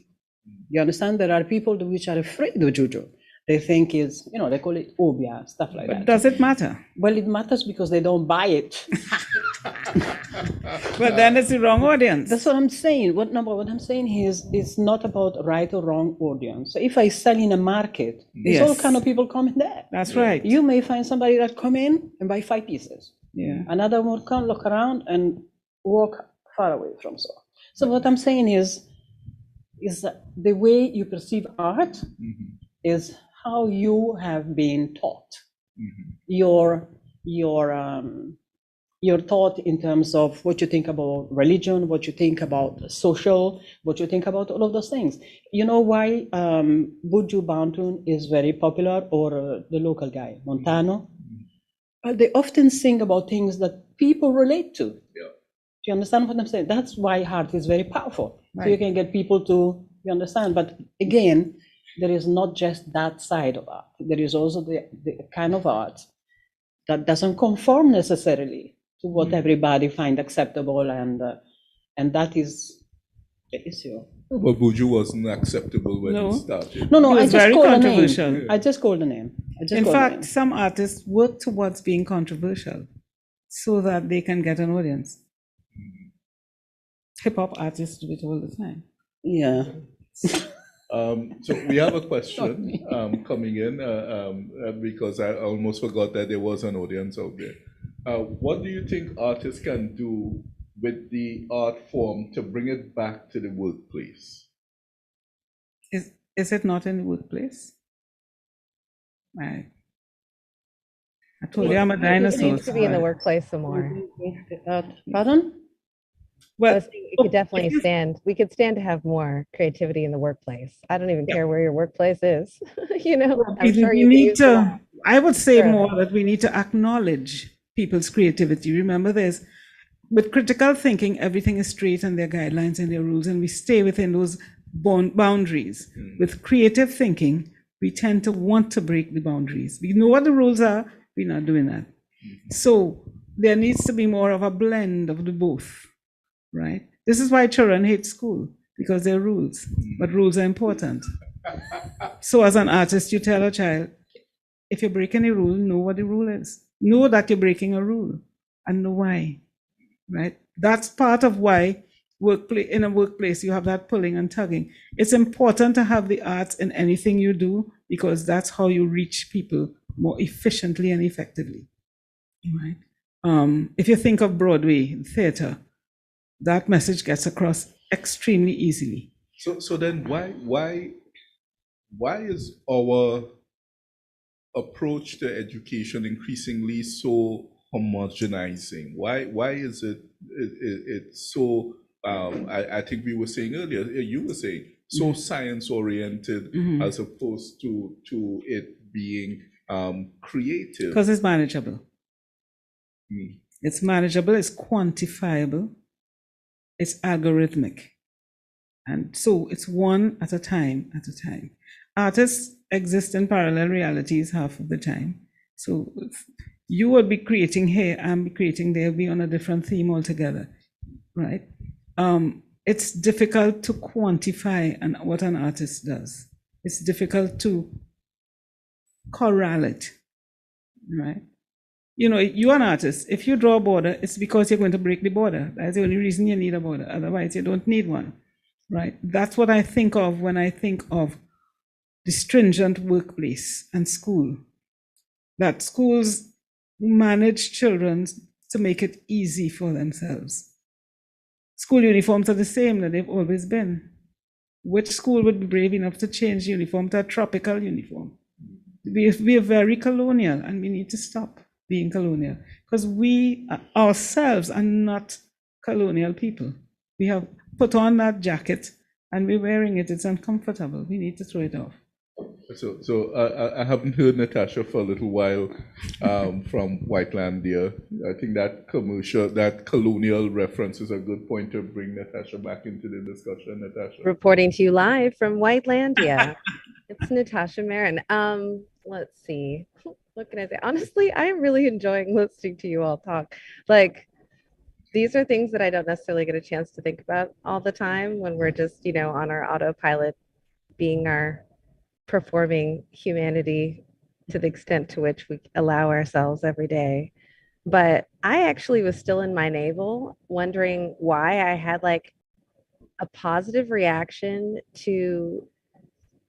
You understand? There are people which are afraid of juju. They think it's, they call it obia, stuff like that. Does it matter? Well, it matters because they don't buy it. But then it's the wrong audience. That's what I'm saying. What I'm saying is, it's not about right or wrong audience. So if I sell in a market, there's all kind of people coming there. That's right. You may find somebody that come in and buy 5 pieces. Yeah. Another will come, look around, and walk far away from so. So what I'm saying is that the way you perceive art is how you have been taught. Your thought in terms of what you think about religion, what you think about social, what you think about all of those things. You know why Buju Bantu is very popular, or the local guy, Montano? They often sing about things that people relate to. Yeah. Do you understand what I'm saying? That's why art is very powerful. Right. So you can get people to, you understand, but again, there is not just that side of art. There is also the kind of art that doesn't conform necessarily to what everybody find acceptable, and that is the issue. But Buju wasn't acceptable when he started. No, I just called the name. I just called the name. In fact, some artists work towards being controversial so that they can get an audience. Hip-hop artists do it all the time. Yeah. So we have a question coming in because I almost forgot that there was an audience out there. What do you think artists can do with the art form to bring it back to the workplace? Is it not in the workplace? I told you I'm a dinosaur. It needs to be in the workplace some more. Pardon? Well, it could definitely stand. We could stand to have more creativity in the workplace. I don't even care where your workplace is. I'm sure you need to. I would say more that we need to acknowledge people's creativity. Remember, with critical thinking, everything is straight and there are guidelines and there are rules, and we stay within those boundaries. With creative thinking, we tend to want to break the boundaries. We know what the rules are. We're not doing that. So there needs to be more of a blend of the both. Right? This is why children hate school, because there are rules, but rules are important. So as an artist, you tell a child, if you're breaking a rule, know what the rule is. Know that you're breaking a rule and know why, right? That's part of why in a workplace, you have that pulling and tugging. It's important to have the arts in anything you do, because that's how you reach people more efficiently and effectively, right? If you think of Broadway theater, that message gets across extremely easily. So then why is our approach to education increasingly so homogenizing? Why is it's so I think we were saying earlier, you were saying, so science oriented, as opposed to it being creative. Because it's manageable. Mm. It's manageable, it's quantifiable, it's algorithmic. And so it's one at a time, Artists exist in parallel realities half of the time. So you will be creating here and be creating there, be on a different theme altogether, right? It's difficult to quantify what an artist does. It's difficult to corral it, right? You know, you're an artist. If you draw a border, it's because you're going to break the border. That's the only reason you need a border. Otherwise, you don't need one, right? That's what I think of when I think of the stringent workplace and school. That schools manage children to make it easy for themselves. School uniforms are the same that they've always been. Which school would be brave enough to change uniform to a tropical uniform? We are very colonial, and we need to stop being colonial, because we ourselves are not colonial people. We have put on that jacket and we're wearing it. It's uncomfortable. We need to throw it off. So I haven't heard Natasha for a little while from Whiteland Dear. I think that colonial reference is a good point to bring Natasha back into the discussion. Natasha. Reporting to you live from Whitelandia. It's Natasha Marin. Let's see. What can I say? Honestly, I'm really enjoying listening to you all talk. Like, these are things that I don't necessarily get a chance to think about all the time when we're just, you know, on our autopilot, being our performing humanity to the extent to which we allow ourselves every day. But I actually was still in my navel wondering why I had like a positive reaction to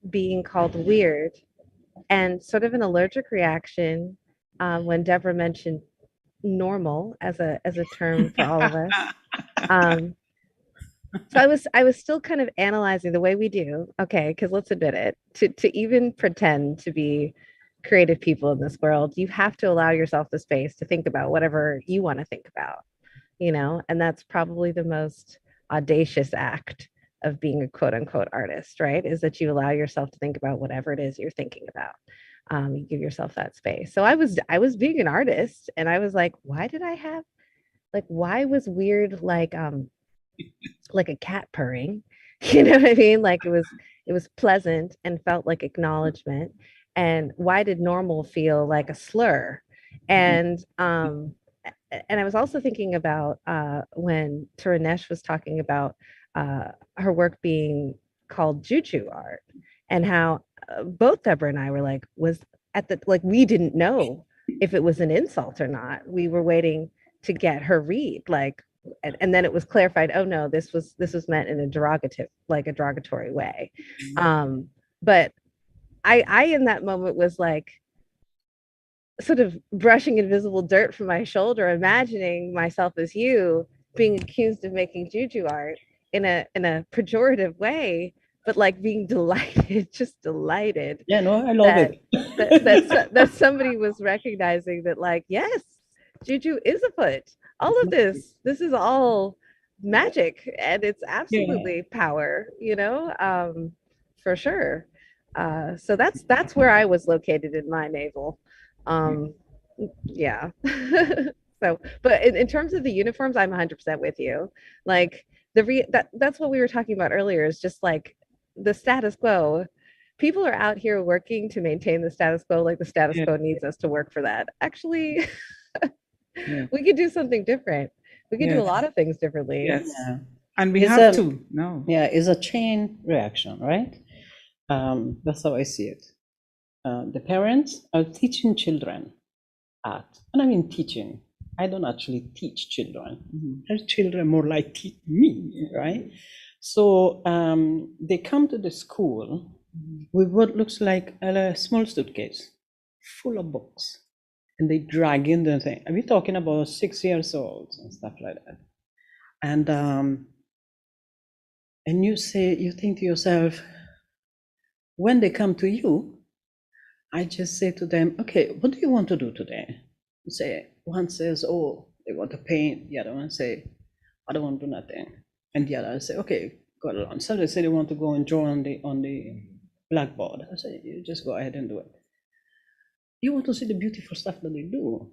being called weird and sort of an allergic reaction when Deborah mentioned normal as a term for all of us. So I was still kind of analyzing the way we do, okay, because let's admit it, to even pretend to be creative people in this world, you have to allow yourself the space to think about whatever you want to think about, you know, and that's probably the most audacious act of being a quote unquote artist, right? Is that you allow yourself to think about whatever it is you're thinking about. You give yourself that space. So I was being an artist, and I was like, why was weird like a cat purring? You know what I mean? Like it was pleasant and felt like acknowledgement. And why did normal feel like a slur? And I was also thinking about when Turunesh was talking about her work being called juju art, and how both Deborah and I were like, we didn't know if it was an insult or not. We were waiting to get her read, like, and then it was clarified, oh no, this was meant in a derogatory way. But I in that moment was like sort of brushing invisible dirt from my shoulder, imagining myself as you being accused of making juju art in a pejorative way, but like being delighted, just delighted. Yeah, no, I love it. that somebody was recognizing that, like, yes, juju is afoot. All of this is all magic, and it's absolutely power, you know, for sure. So that's where I was located in my navel. Yeah. So, but in terms of the uniforms, I'm 100% with you. Like that's what we were talking about earlier, is just like the status quo. People are out here working to maintain the status quo, like the status quo needs us to work for that. Actually, we could do something different. We could do a lot of things differently. Yes. Yeah. And we have to. No. Yeah, it's a chain reaction, right? That's how I see it. The parents are teaching children art. And I mean teaching. I don't actually teach children. Mm-hmm. Children more like teach me, right? So they come to the school with what looks like a small suitcase full of books. And they drag in the thing. We're talking about 6 years old and stuff like that. And you think to yourself, when they come to you, I just say to them, okay, what do you want to do today? You say, one says, oh, they want to paint. The other one say, I don't want to do nothing. And the other say, okay, go along. So they say they want to go and draw on the blackboard. I say, you just go ahead and do it. you want to see the beautiful stuff that they do.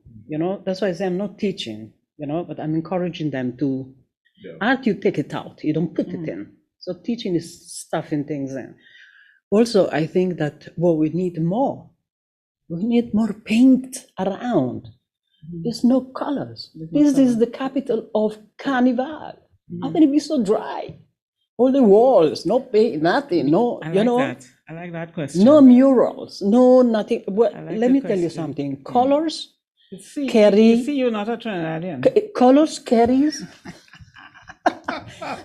That's why I say I'm not teaching, but I'm encouraging them to. Art, you take it out, you don't put it in. So teaching is stuffing things in. Also, I think that what we need more paint around. There's no colors. This is the capital of Carnival. How can it be so dry? All the walls, no paint, nothing, no, I like that question. no murals, no nothing. Well, like let the me tell you question. something. Colors You see, you're not a Trinidadian. colors carries.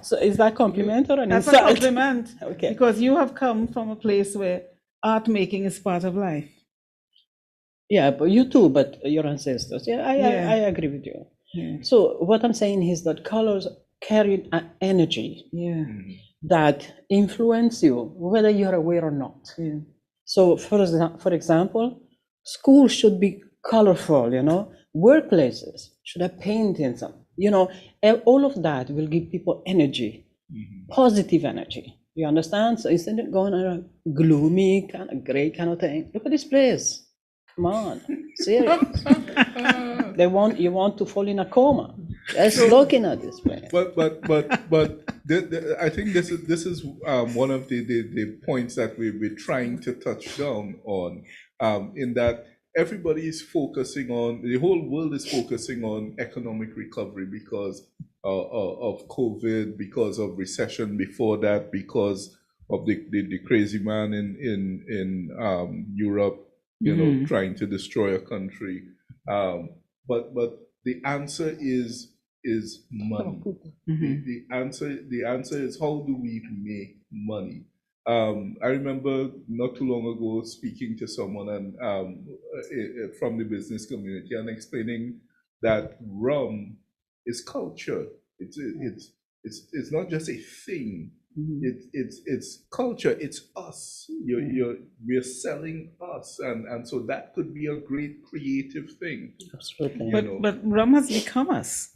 So is that compliment or an That's insult? a compliment. Okay. Because you have come from a place where art making is part of life. Yeah, but you too, but your ancestors. Yeah, I agree with you. Yeah. So what I'm saying is that colors carry an energy that influence you, whether you're aware or not. Yeah. So for example, schools should be colorful, workplaces should have paintings, and all of that will give people energy, positive energy. You understand? So instead of going on a gloomy, kind of gray kind of thing, look at this place. Come on, serious. You want to fall in a coma. Just looking at this place. But I think this is one of the points that we're trying to touch down on, in that everybody is focusing on, the whole world is focusing on economic recovery because of COVID, because of recession before that, because of the crazy man in Europe, trying to destroy a country. But the answer is money. The answer is, how do we make money? I remember not too long ago speaking to someone from the business community and explaining that rum is culture. It's not just a thing. It's culture. It's us. We're selling us, and so that could be a great creative thing. Absolutely. But rum has become us.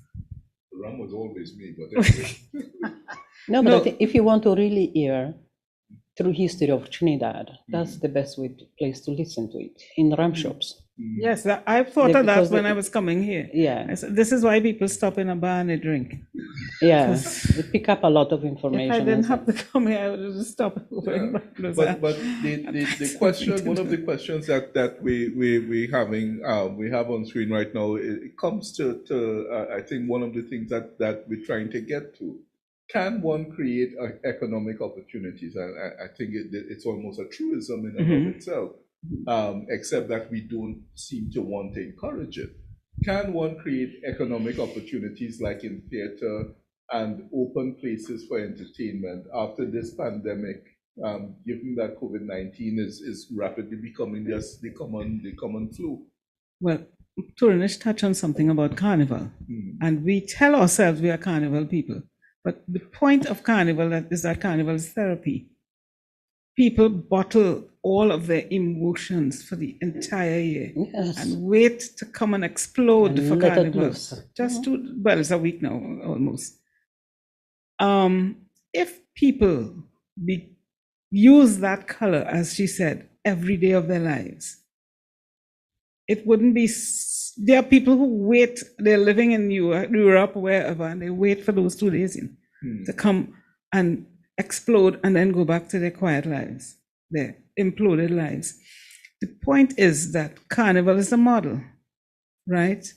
Rum was always me, but anyway. But I think if you want to really hear true history of Trinidad, that's the best place to listen to it, in rum shops. Yes, I thought of that when I was coming here. Yeah. I said, this is why people stop in a bar and they drink. Yeah, we pick up a lot of information. If I didn't have to come here, I would have just stopped over in Rutgers. But the question, one of the questions that we have on screen right now, it comes to I think one of the things that we're trying to get to. Can one create economic opportunities? I think it's almost a truism in and of itself, except that we don't seem to want to encourage it. Can one create economic opportunities like in theater and open places for entertainment after this pandemic, given that COVID-19 is rapidly becoming just the common flu? Well, Turunesh touched on something about carnival, and we tell ourselves we are carnival people. But the point of carnival is that carnival is therapy. People bottle all of their emotions for the entire year and wait to come and explode for carnival. Well, it's a week now, almost. If people use that color, as she said, every day of their lives, it wouldn't be. There are people who wait, they're living in Europe, wherever, and they wait for those 2 days to come and explode and then go back to their quiet lives, their imploded lives. The point is that carnival is the model, right?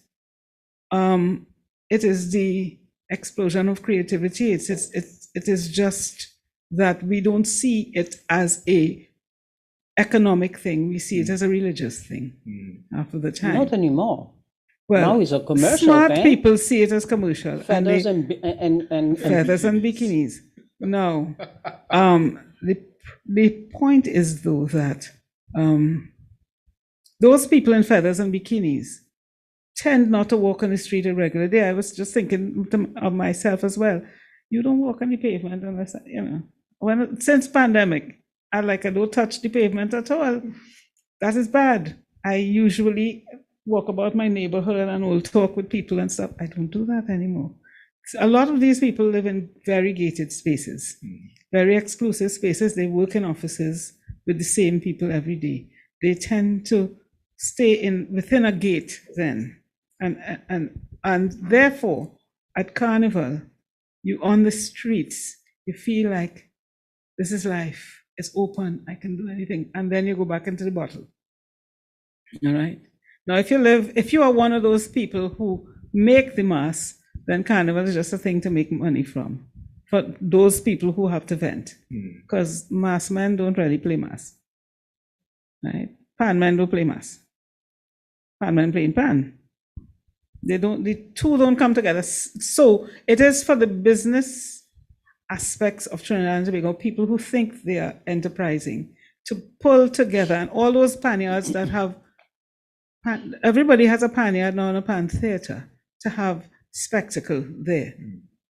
It is the explosion of creativity. It is just that we don't see it as a economic thing. We see it as a religious thing after the time. Not anymore. Well, now it's a commercial smart thing. people see it as commercial. Feathers and feathers and bikinis. No. The point is, though, that those people in feathers and bikinis tend not to walk on the street a regular day. I was just thinking of myself as well. You don't walk on the pavement unless, since pandemic, I don't touch the pavement at all. That is bad. I usually walk about my neighborhood and will talk with people and stuff. I don't do that anymore. A lot of these people live in very gated spaces, very exclusive spaces. They work in offices with the same people every day. They tend to stay within a gate then. And therefore, at Carnival, you on the streets, you feel like this is life. It's open. I can do anything. And then you go back into the bottle. All right. Now, if you are one of those people who make the mass, then Carnival is just a thing to make money from. For those people who have to vent. Because mass men don't really play mass. Right? Pan men don't play mass. Pan men play in pan. The two don't come together. So it is for the business aspects of Trinidad and Tobago, people who think they are enterprising, to pull together, and all those panyards that have, everybody has a panyard now in a pan theater, to have spectacle there,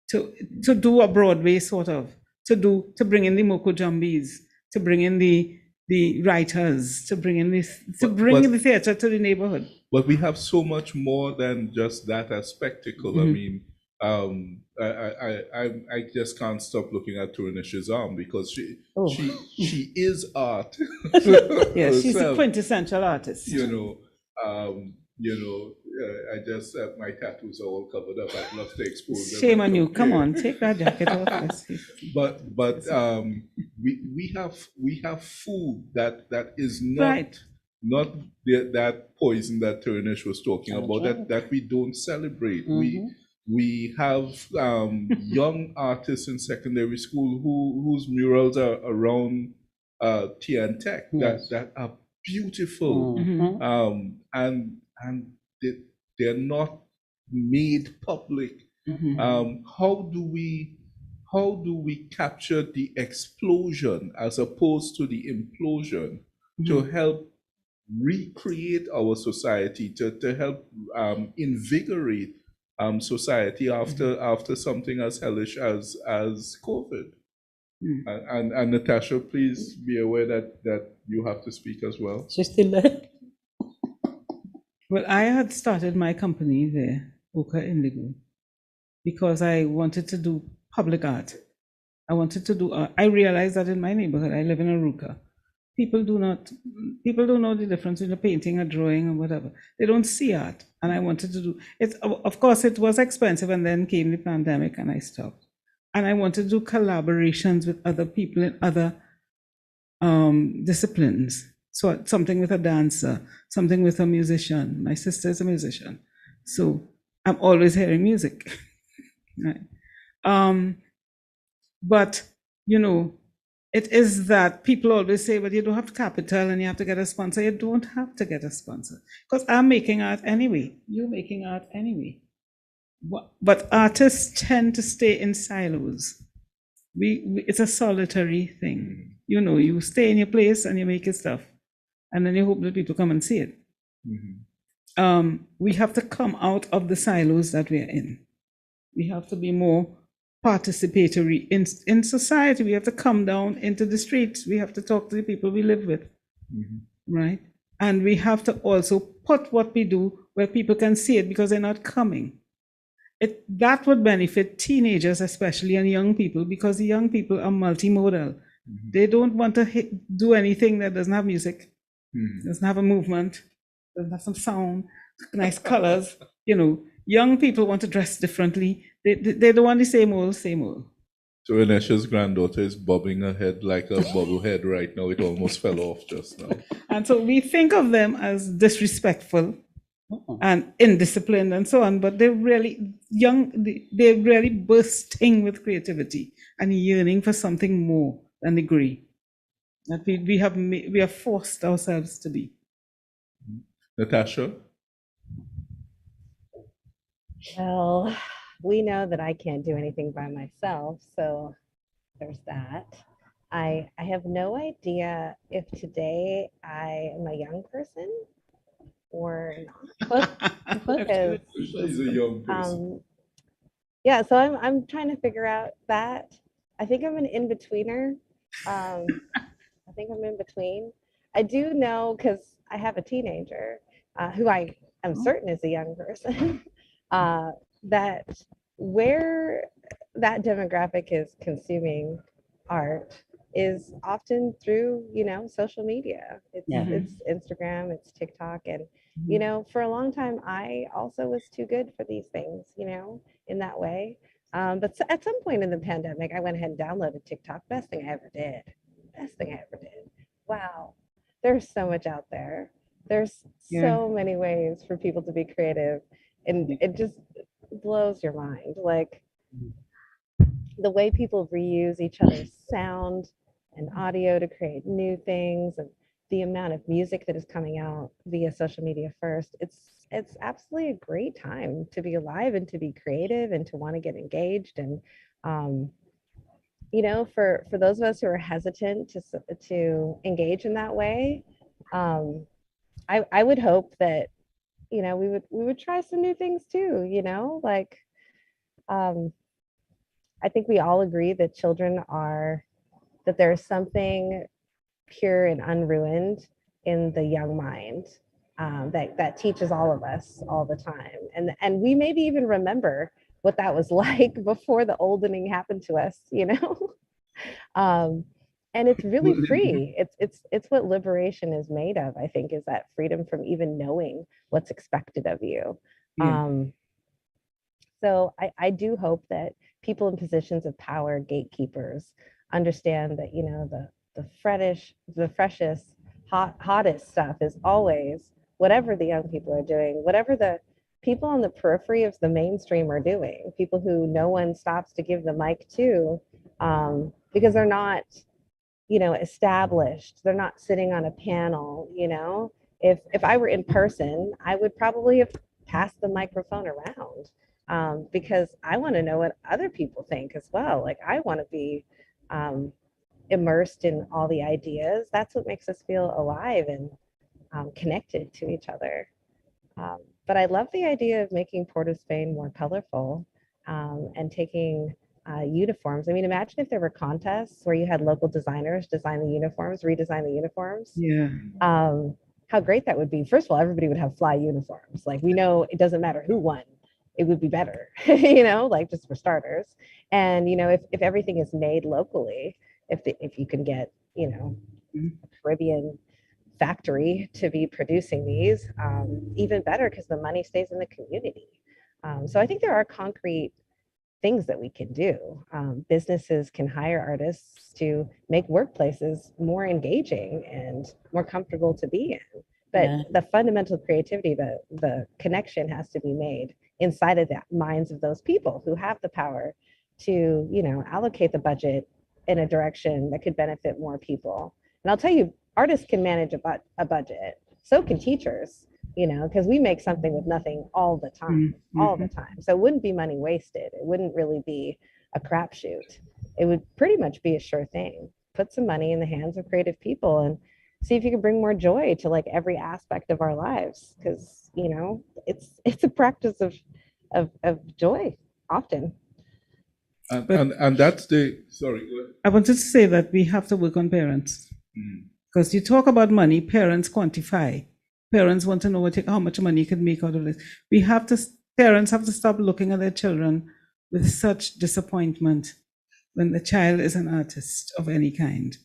to do a Broadway sort of, to bring in the Moko Jumbies, to bring in the writers, to bring in the theater to the neighborhood. But we have so much more than just that as spectacle. I mean, I just can't stop looking at Turanesh's arm, because she is art. Yeah, she's a quintessential artist. I just my tattoos are all covered up. I'd love to expose them. Shame on you! Come on, take that jacket off. But we have food that is not that poison that Turunesh was talking about, that we don't celebrate. We have young artists in secondary school whose murals are around TN Tech that are beautiful, and they're not made public. How do we capture the explosion as opposed to the implosion to help recreate our society, to help invigorate society after something as hellish as COVID? And Natasha, please be aware that you have to speak as well. She's still there. Well, I had started my company there, Ochre Indigo, because I wanted to do public art. I wanted to do art. I realized that in my neighborhood, I live in Aruka, people don't know the difference between a painting, a drawing, or whatever. They don't see art. And I wanted to do it. Of course, it was expensive, and then came the pandemic, and I stopped. And I wanted to do collaborations with other people in other disciplines. So something with a dancer, something with a musician. My sister is a musician, so I'm always hearing music. Right? But it is that people always say, but you don't have capital and you have to get a sponsor. You don't have to get a sponsor, because I'm making art anyway. You're making art anyway. But artists tend to stay in silos. It's a solitary thing. You stay in your place and you make your stuff, and then you hope that people come and see it. We have to come out of the silos that we are in. We have to be more participatory in society. We have to come down into the streets. We have to talk to the people we live with, right? And we have to also put what we do where people can see it, because they're not coming. That would benefit teenagers especially, and young people, because the young people are multimodal. They don't want to do anything that doesn't have music, doesn't have a movement, doesn't have some sound, nice colors. Young people want to dress differently. They don't want the same old, same old. So Renesh's granddaughter is bobbing her head like a bobblehead right now. It almost fell off just now. And so we think of them as disrespectful and indisciplined and so on, but they're really young. They're really bursting with creativity and yearning for something more than degree that we have forced ourselves to be. Natasha? Well, we know that I can't do anything by myself, so there's that. I have no idea if today I am a young person or not. Because, She's a young person. yeah, so I'm trying to figure out that. I think I'm an in-betweener. I think I'm in between. I do know, because I have a teenager who I am certain is a young person, that where that demographic is consuming art is often through, social media. Yeah. It's Instagram, it's TikTok. And, for a long time, I also was too good for these things, in that way. But at some point in the pandemic, I went ahead and downloaded TikTok. Best thing I ever did. Best thing I ever did. Wow. There's so much out there. There's so many ways for people to be creative. And it just blows your mind. Like the way people reuse each other's sound and audio to create new things, and the amount of music that is coming out via social media first. It's absolutely a great time to be alive and to be creative and to want to get engaged. And for those of us who are hesitant to engage in that way, I would hope that we would try some new things too. Like I think we all agree that that there's something pure and unruined in the young mind that teaches all of us all the time. And we maybe even remember what that was like before the oldening happened to us, and it's really free. It's what liberation is made of, I think, is that freedom from even knowing what's expected of you. So I do hope that people in positions of power, gatekeepers, understand that, the freshest, hottest stuff is always whatever the young people are doing, whatever the people on the periphery of the mainstream are doing, people who no one stops to give the mic to, because they're not, established. They're not sitting on a panel. If I were in person, I would probably have passed the microphone around, because I want to know what other people think as well. Like I want to be immersed in all the ideas. That's what makes us feel alive and connected to each other. But I love the idea of making Port of Spain more colorful, and taking uniforms. I mean, imagine if there were contests where you had local designers design the uniforms, redesign the uniforms. Yeah. How great that would be. First of all, everybody would have fly uniforms. Like, we know it doesn't matter who won, it would be better, like just for starters. And, if everything is made locally, if you can get, a Caribbean factory to be producing these, even better, because the money stays in the community. So I think there are concrete things that we can do. Businesses can hire artists to make workplaces more engaging and more comfortable to be in. But the fundamental creativity, the connection has to be made inside of the minds of those people who have the power to, allocate the budget in a direction that could benefit more people. And I'll tell you, artists can manage a budget. So can teachers, because we make something with nothing all the time, all the time. So it wouldn't be money wasted. It wouldn't really be a crapshoot. It would pretty much be a sure thing. Put some money in the hands of creative people and see if you can bring more joy to like every aspect of our lives. Because, it's a practice of joy often. And that's sorry, go ahead. I wanted to say that we have to work on parents. Because you talk about money, parents quantify. Parents want to know how much money you can make out of this. Parents have to stop looking at their children with such disappointment when the child is an artist of any kind.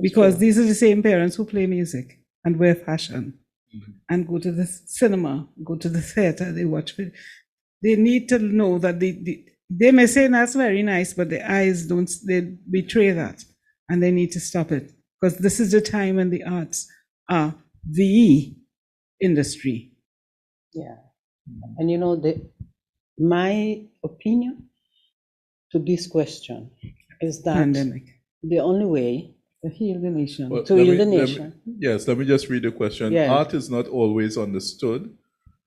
Because these are the same parents who play music and wear fashion and go to the cinema, go to the theater, they watch. They need to know that they may say that's very nice, but their eyes they betray that, and they need to stop it. Because this is the time when the arts are the industry. Yeah. And my opinion to this question is that Pandemic. the only way to heal the nation. Let me just read the question. Yeah. Art is not always understood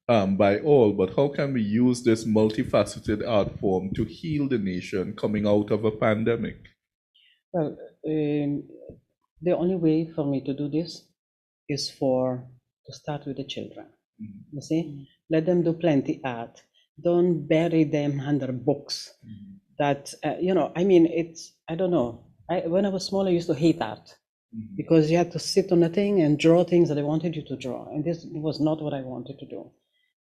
by all, but how can we use this multifaceted art form to heal the nation coming out of a pandemic? Well, the only way for me to do this is to start with the children. You see, let them do plenty art. Don't bury them under books. That I don't know. When I was small, I used to hate art because you had to sit on a thing and draw things that I wanted you to draw, and this was not what I wanted to do.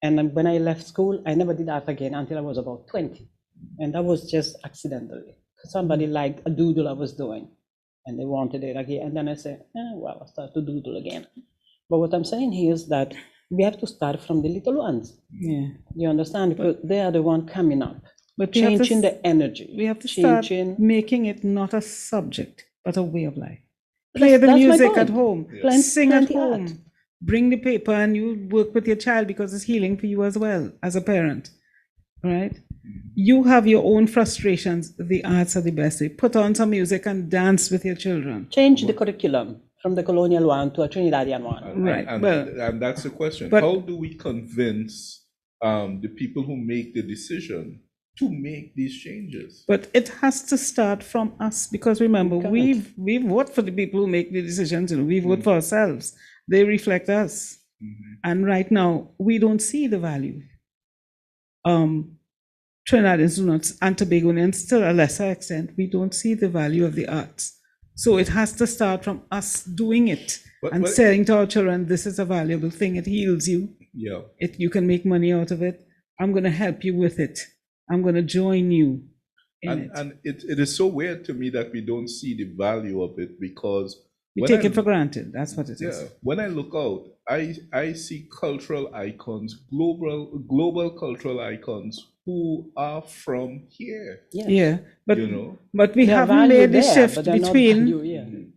And when I left school, I never did art again until I was about 20, and that was just accidentally. Somebody liked a doodle I was doing. and they wanted it again. And then I say, well, I start to doodle again. But what I'm saying here is that we have to start from the little ones. Yeah. You understand? Because they are the one coming up, But we have to changing the energy. We have to start changing. making it not a subject, but a way of life. But Play the that's my music point. at home, sing at home, bring the paper, and you work with your child because it's healing for you as well as a parent, right? You have your own frustrations. The arts are the best way. Put on some music and dance with your children. Change the curriculum from the colonial one to a Trinidadian one. Right. And that's the question. How do we convince the people who make the decision to make these changes? But it has to start from us, because remember, we vote for the people who make the decisions. We vote for ourselves. They reflect us. And right now, we don't see the value. Trinidadians do not, and Tobagonians to a lesser extent, we don't see the value of the arts. So it has to start from us doing it and saying to our children, this is a valuable thing. It heals you. Yeah. You can make money out of it. I'm going to help you with it. I'm going to join you in it. And it is so weird to me that we don't see the value of it, because we take it for granted. That's what it is. When I look out, I see cultural icons, global cultural icons who are from here. Yes. Yeah, but you know, but we haven't made the shift between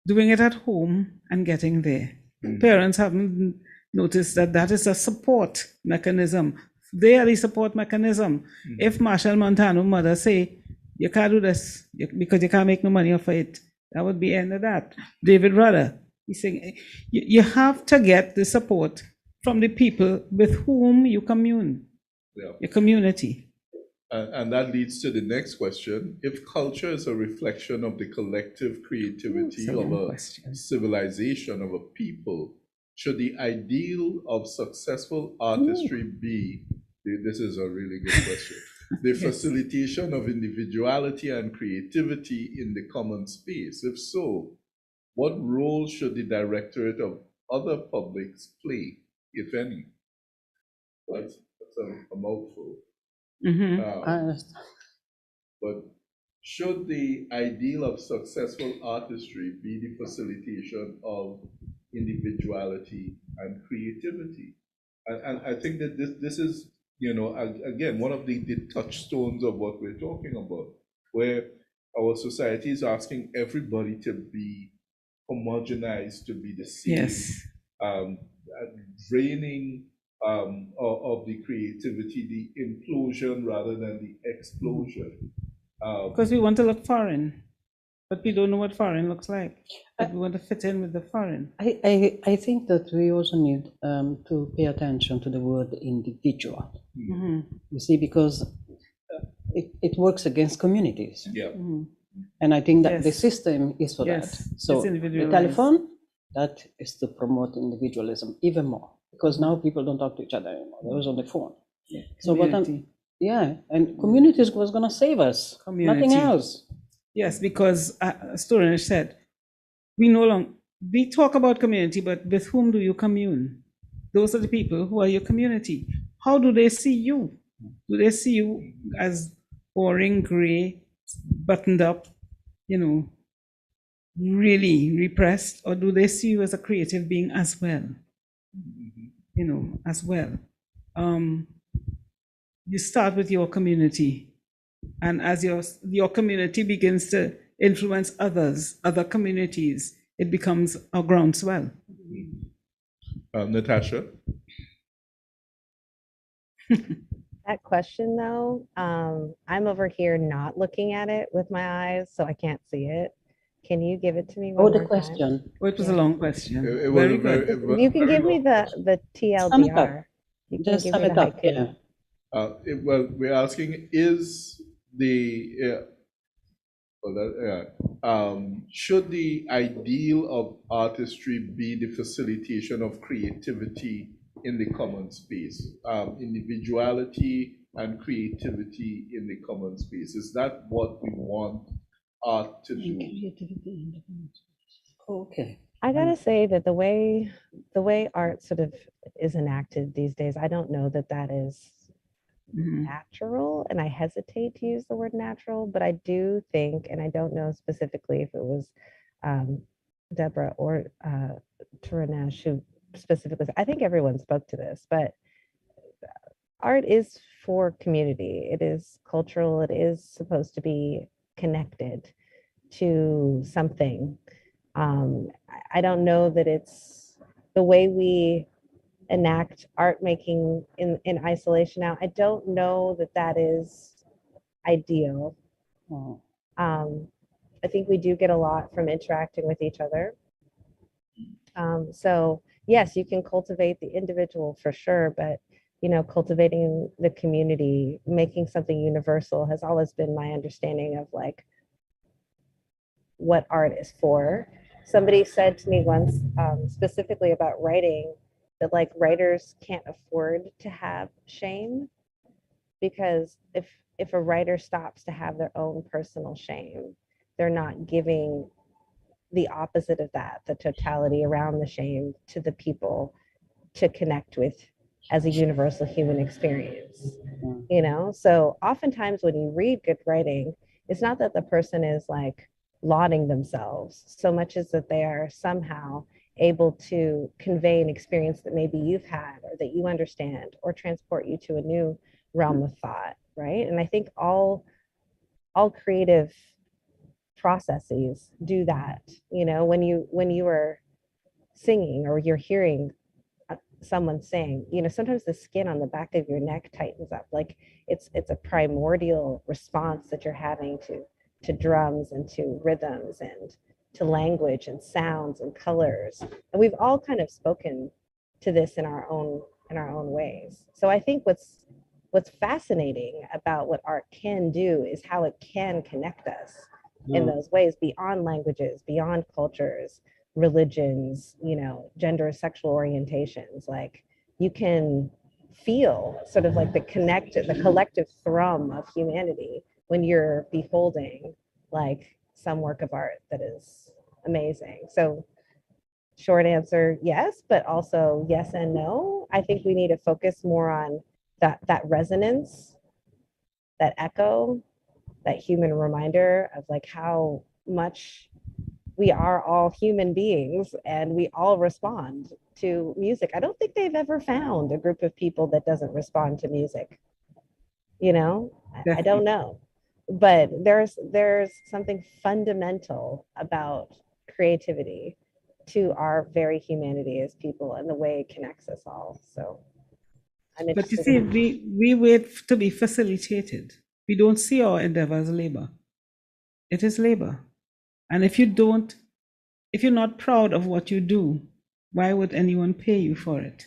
doing it at home and getting there. Parents haven't noticed that is a support mechanism. They are the support mechanism. If Marshall Montano mother say, you can't do this because you can't make no money off of it, that would be the end of that. David Rudder, he's saying, you have to get the support from the people with whom you commune, your community. And that leads to the next question. If culture is a reflection of the collective creativity of a civilization, of a people, should the ideal of successful artistry be, this is a really good question, the facilitation of individuality and creativity in the common space? If so, what role should the Directorate of Other Publics play, if any? That's a mouthful. But should the ideal of successful artistry be the facilitation of individuality and creativity? And I think that this is, again, one of the touchstones of what we're talking about, where our society is asking everybody to be homogenized, to be the same, draining of the creativity, the implosion rather than the explosion. Because we want to look foreign, but we don't know what foreign looks like. But we want to fit in with the foreign. I think that we also need to pay attention to the word individual. You see, because it works against communities. And I think that the system is for that. So the telephone, that is to promote individualism even more, because now people don't talk to each other anymore. They're always on the phone. So and communities was going to save us, nothing else. Yes, because as Turunesh said, we talk about community, but with whom do you commune? Those are the people who are your community. How do they see you? Do they see you as boring, gray, buttoned up, really repressed, or do they see you as a creative being as well? As well. You start with your community, and as your community begins to influence other communities, it becomes a groundswell. Natasha? That question, though, I'm over here not looking at it with my eyes, so I can't see it. Can you give it to me one more question. time? Oh, it was a long question. Very good. You can give me the TLDR. You can give me the haiku. Well, we're asking, is the should the ideal of artistry be the facilitation of creativity in the common space, individuality and creativity in the common space? Is that what we want art to do? Okay. I gotta say that the way art sort of is enacted these days, I don't know that is natural, and I hesitate to use the word natural, but I do think, and I don't know specifically if it was Deborah or Turunesh who specifically, I think everyone spoke to this, but art is for community. It is cultural. It is supposed to be connected to something. I don't know that it's the way we enact art making in isolation now. I don't know that that is ideal. I think we do get a lot from interacting with each other. So yes, you can cultivate the individual for sure, but you know, cultivating the community, making something universal has always been my understanding of like what art is for. Somebody said to me once, specifically about writing, that like writers can't afford to have shame, because if a writer stops to have their own personal shame, they're not giving the opposite of that, the totality around the shame, to the people to connect with as a universal human experience. You know, so oftentimes when you read good writing, it's not that the person is like lauding themselves so much as that they are somehow able to convey an experience that maybe you've had or that you understand, or transport you to a new realm of thought, right? And I think all creative processes do that. You know, when you are singing or you're hearing someone sing, you know, sometimes the skin on the back of your neck tightens up. Like it's a primordial response that you're having to drums and to rhythms and to language and sounds and colors. And we've all kind of spoken to this in our own ways. So I think what's fascinating about what art can do is how it can connect us in those ways, beyond languages, beyond cultures, religions, you know, gender, sexual orientations. Like you can feel sort of like the collective thrum of humanity when you're beholding like some work of art that is amazing. So short answer, yes, but also yes and no. I think we need to focus more on that resonance, that echo, that human reminder of like how much we are all human beings and we all respond to music. I don't think they've ever found a group of people that doesn't respond to music. You know, I don't know, but there's something fundamental about creativity to our very humanity as people and the way it connects us all. So but you see, we wait to be facilitated. We don't see our endeavor as labor. It is labor. And if you're not proud of what you do, why would anyone pay you for it?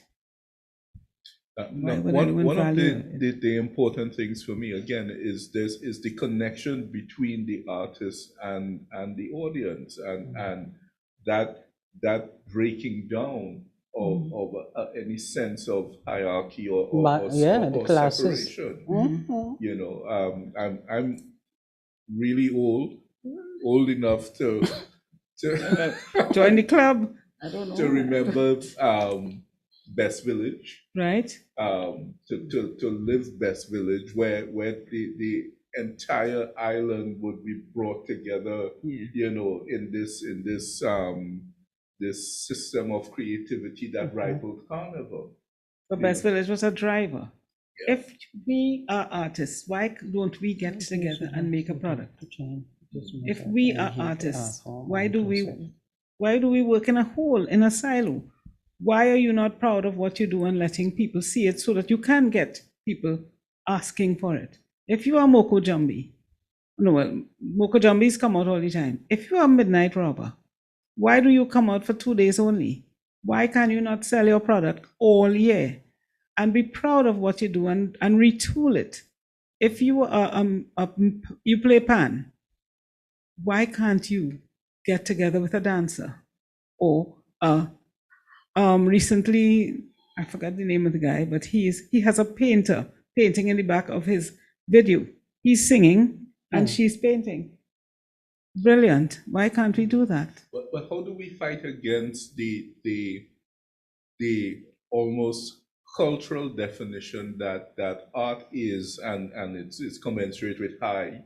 One of the important things for me, again, is the connection between the artist and the audience, and that breaking down of any sense of hierarchy or separation. You know, I'm really old enough to join the club. I don't know. To remember Best Village, right? To live Best Village, where the entire island would be brought together, you know, in this system of creativity that rivaled Carnival. But Best Village was a driver. Yeah. If we are artists, why don't we get together and make a product? If we are artists, why do we work in a hole, in a silo? Why are you not proud of what you do and letting people see it so that you can get people asking for it? If you are Moko Jambi, Moko Jambis come out all the time. If you are Midnight Robber, why do you come out for 2 days only? Why can you not sell your product all year and be proud of what you do and retool it? If you are you play pan, why can't you get together with a dancer? Or recently, I forgot the name of the guy, but he has a painter painting in the back of his video. He's singing and she's painting. Brilliant. Why can't we do that? But how do we fight against the almost cultural definition that art is, and it's commensurate with high,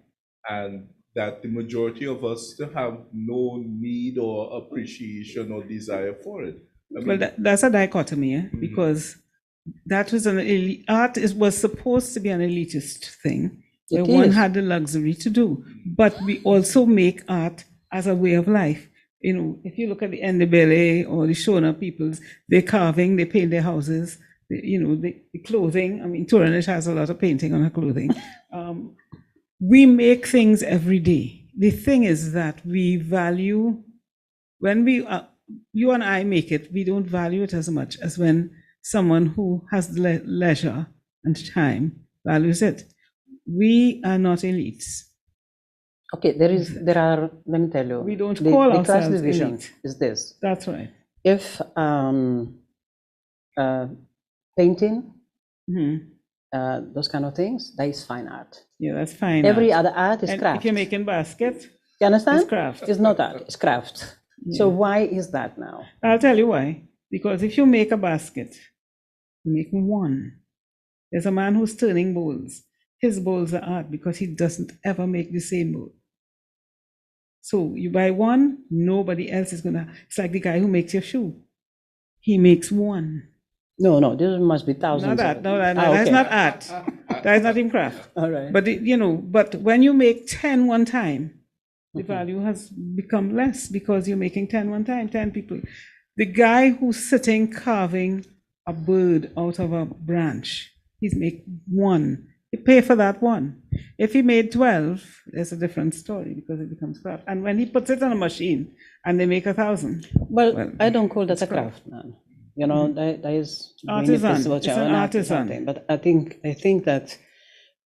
and that the majority of us still have no need or appreciation or desire for it. I mean, Well, that's a dichotomy, because that was art was supposed to be an elitist thing, where one had the luxury to do. But we also make art as a way of life. You know, if you look at the Ndebele or the Shona peoples, they're carving, they paint their houses, the clothing. I mean, Turunesh has a lot of painting on her clothing. We make things every day. The thing is that we value, when you and I make it, we don't value it as much as when someone who has leisure and time values it. We are not elites. Okay, there are, let me tell you. We don't call ourselves class division elite. is this. That's right. If painting, those kind of things, that is fine art. Yeah, that's fine. Every other art is and craft. If you're making baskets, you understand? it's craft. It's not art, it's craft. Yeah. So why is that now? I'll tell you why. Because if you make a basket, you make one. There's a man who's turning bowls. His bowls are art because he doesn't ever make the same bowl. So you buy one, nobody else is gonna. It's like the guy who makes your shoe. He makes one. No, there must be thousands. That's not art. That is not in craft. All right. But but when you make 10 one time, the value has become less because you're making 10 one time, 10 people. The guy who's sitting carving a bird out of a branch, he's making one. You pay for that one. If he made 12, there's a different story because it becomes craft. And when he puts it on a machine and they make 1,000. Well, I don't call that a craft, man. You know, that is artisan. It's an artisan. But I think that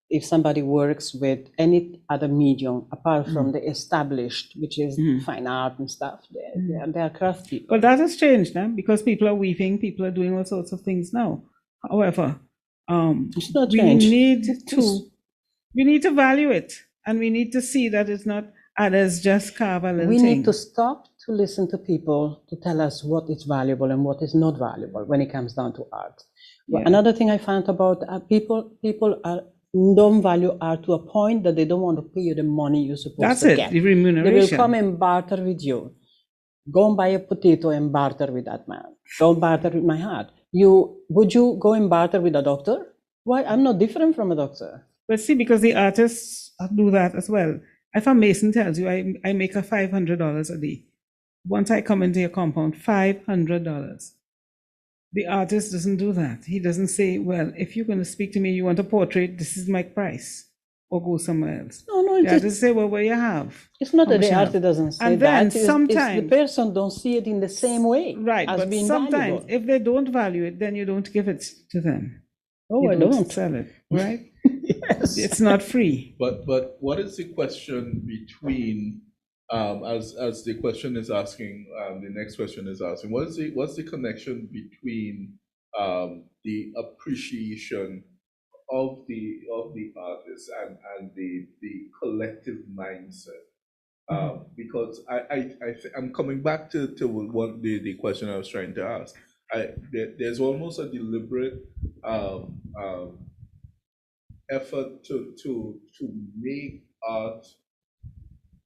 if somebody works with any other medium apart from the established, which is fine art and stuff, they are craft people. Well, that has changed now because people are weaving, people are doing all sorts of things now. However, it's not we changed. need to value it, and we need to see that it's not others just carve a little We thing. need to stop to listen to people to tell us what is valuable and what is not valuable when it comes down to art. Well, another thing I found about people don't value art to a point that they don't want to pay you the money you're supposed to get. That's it, the remuneration. They will come and barter with you. Go and buy a potato and barter with that man. Don't barter with my art. Would you go and barter with a doctor? Why? I'm not different from a doctor. But see, because the artists do that as well. If a mason tells you, I make a $500 a day. Once I come into your compound, $500. The artist doesn't do that. He doesn't say, well, if you're going to speak to me, you want a portrait, this is my price, or go somewhere else. No, the artist say, well, what you have. It's not that the artist doesn't say and then that. sometimes it's the person don't see it in the same way. Right, as but being sometimes valuable. if they don't value it, then you don't give it to them. Oh, I don't sell it, right? Yes. It's not free. But what is the question between as the question is asking, the next question is asking, what's the connection between the appreciation of the artist and the collective mindset? Because I'm coming back to what the question I was trying to ask. There's almost a deliberate effort to make art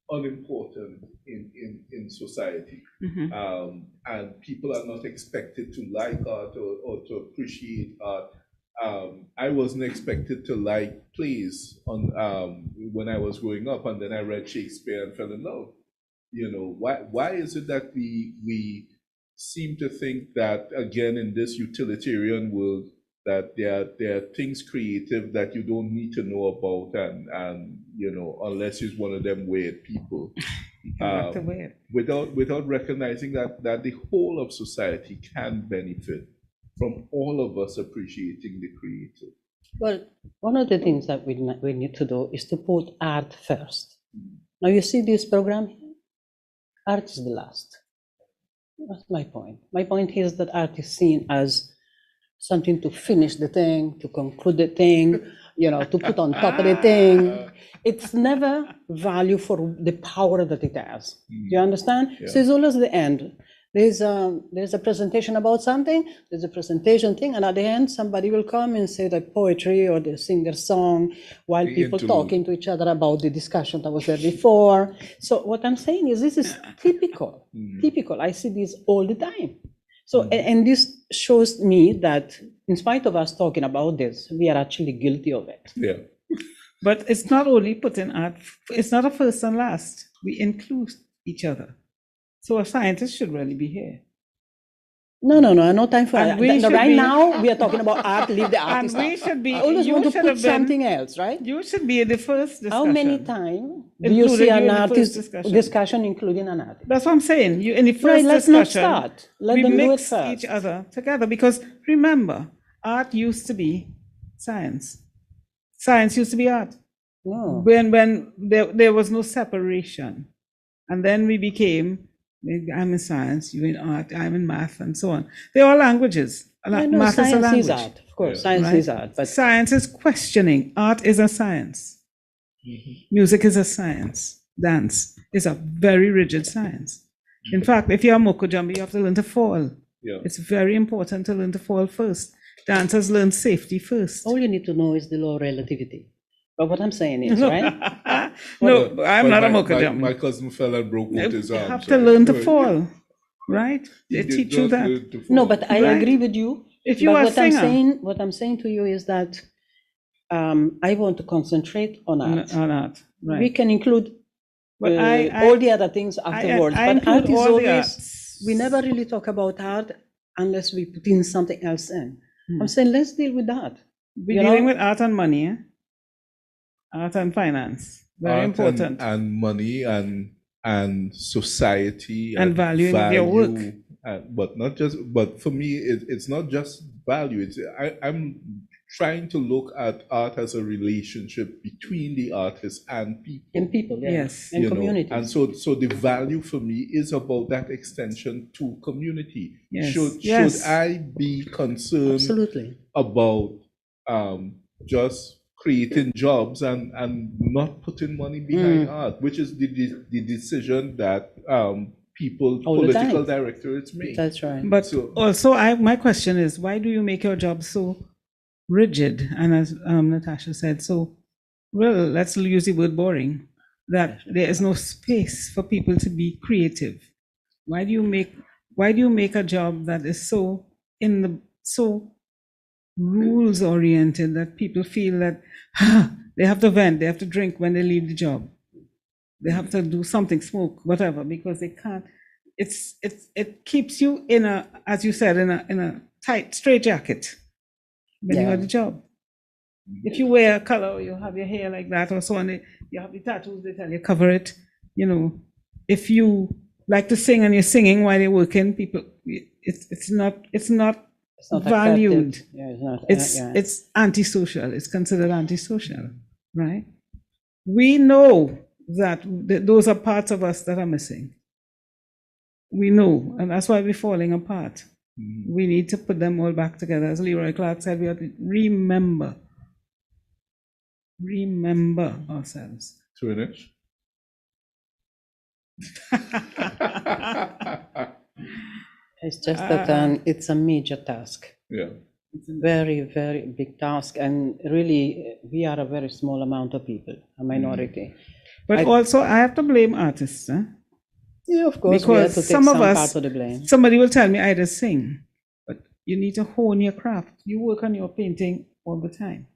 unimportant in society, and people are not expected to like art or to appreciate art. I wasn't expected to like plays when I was growing up, and then I read Shakespeare and fell in love. Why is it that we seem to think that, again, in this utilitarian world, that there are things creative that you don't need to know about, and unless you're one of them weird people, without recognizing that the whole of society can benefit from all of us appreciating the creative. Well, one of the things that we need to do is to put art first. Now you see this program here? Art is the last. That's my point. My point is that art is seen as something to finish the thing, to conclude the thing, to put on top of the thing. It's never value for the power that it has. Do you understand? Yeah. So it's always the end. there's a presentation about something, there's a presentation thing, and at the end, somebody will come and say the poetry or they sing their song while people talking to each other about the discussion that was there before. So what I'm saying is this is typical, typical. I see this all the time. So, and this shows me that in spite of us talking about this, we are actually guilty of it. Yeah. But it's not only putting art, it's not a first and last. We include each other. So a scientist should really be here. No, no time for that. Right now, we are talking about art, leave the And artist we out. should be, I always want to should put have been- something else, right? You should be in the first discussion. How many times do you Including see you an in the first artist discussion. discussion including an artist? That's what I'm saying. You in the first Right, let's discussion, not start. Let we them do it mix first. each other together, because remember, art used to be science. Science used to be art. No. When there was no separation, and then we became, I'm in science, you in art, I'm in math, and so on. They're all languages. I know, Math is a science language. is art, of course. Yeah. Science Right? is art, but Science is questioning. Art is a science. Music is a science. Dance is a very rigid science. In fact, if you're a mokojambi, you have to learn to fall. Yeah. It's very important to learn to fall first. Dancers learn safety first. all you need to know is the law of relativity. But what I'm saying is, right? No, I'm not a My mokojambi. cousin fell and broke both his You arms. have to learn to fall, right? They did teach you not that. learn to fall. No, but I Right. agree with you. If you But are a what I'm singer, saying to you is that I want to concentrate on art. on art, right? We can include But all the other things afterwards. I but include art is all the always, arts. we never really talk about art unless we put in something else in. Hmm. I'm saying, let's deal with that. We're you dealing know? with art and money, eh? Art and finance. Very Art important. and money and society And valuing of your work. But not just. But for me, it's not just value. I'm trying to look at art as a relationship between the artist and people. And people, yeah. Yes. And you know. communities. And so the value for me is about that extension to community. Yes. Should Yes. I be concerned Absolutely. about just creating jobs and not putting money behind art, which is the decision that people, All the political time. directorates make. That's right. But So- also, my question is, why do you make your job so rigid? And as Natasha said, so, well, let's use the word boring, that there is no space for people to be creative. Why do you make a job that is so rules oriented that people feel that they have to vent, they have to drink when they leave the job, they have to do something, smoke, whatever, because they can't. It keeps you in a, as you said, in a tight straitjacket when you're Yeah. at the job. If you wear a color or you have your hair like that or so on, you have the tattoos, they tell you cover it. You know, if you like to sing and you're singing while you're working, people, it's not It's not valued. accepted. Yeah, it's not. yeah. It's antisocial. It's considered antisocial, right? We know that those are parts of us that are missing. We know, and that's why we're falling apart. We need to put them all back together. As Leroy Clark said, we have to remember ourselves. Turunesh? It's just that it's a major task. Yeah. It's a very, very big task. And really, we are a very small amount of people, a minority. But also, I have to blame artists, huh? Yeah, of course, we have Because to take some of part us, of the blame. somebody will tell me I just sing, but you need to hone your craft. You work on your painting all the time.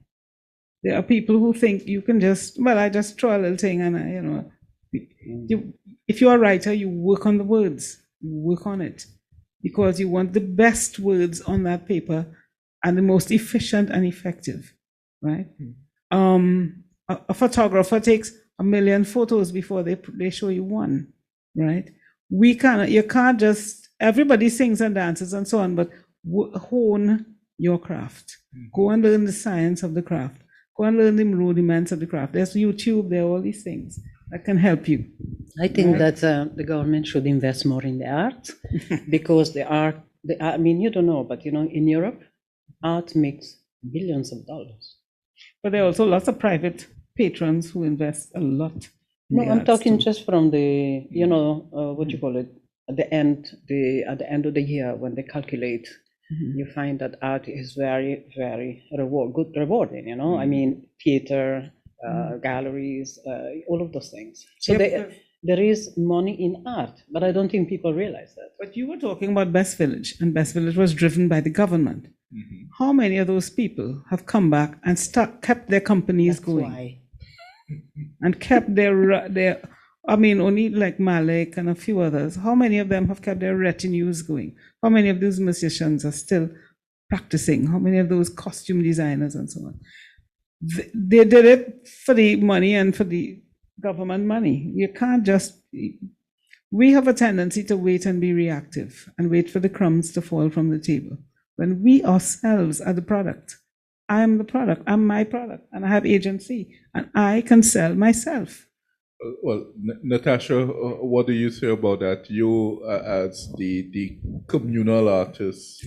There are people who think you can just, well, I just draw a little thing and if you're a writer, you work on the words, you work on it because you want the best words on that paper and the most efficient and effective, right? A photographer takes 1 million photos before they show you one, right? You can't just, everybody sings and dances and so on, but hone your craft. Go and learn the science of the craft. Go and learn the rudiments of the craft. There's YouTube, there are all these things that can help you. I think that the government should invest more in the arts because I mean, you don't know, but in Europe, art makes billions of dollars. But there are also lots of private patrons who invest a lot. No, I'm talking just from the, what you call it, at the end of the year, when they calculate, you find that art is very, very rewarding. You know, I mean, theater, galleries, all of those things. So there is money in art, but I don't think people realize that. But you were talking about Best Village, and Best Village was driven by the government. How many of those people have come back and kept their companies going? Why? And kept their I mean, only like Malik and a few others. How many of them have kept their retinues going? How many of those musicians are still practicing? How many of those costume designers and so on? They did it for the money and for the government money. You can't just, we have a tendency to wait and be reactive and wait for the crumbs to fall from the table. When we ourselves are the product. I am the product, I'm my product, and I have agency, and I can sell myself. Well, Natasha, what do you say about that? You, as the communal artist,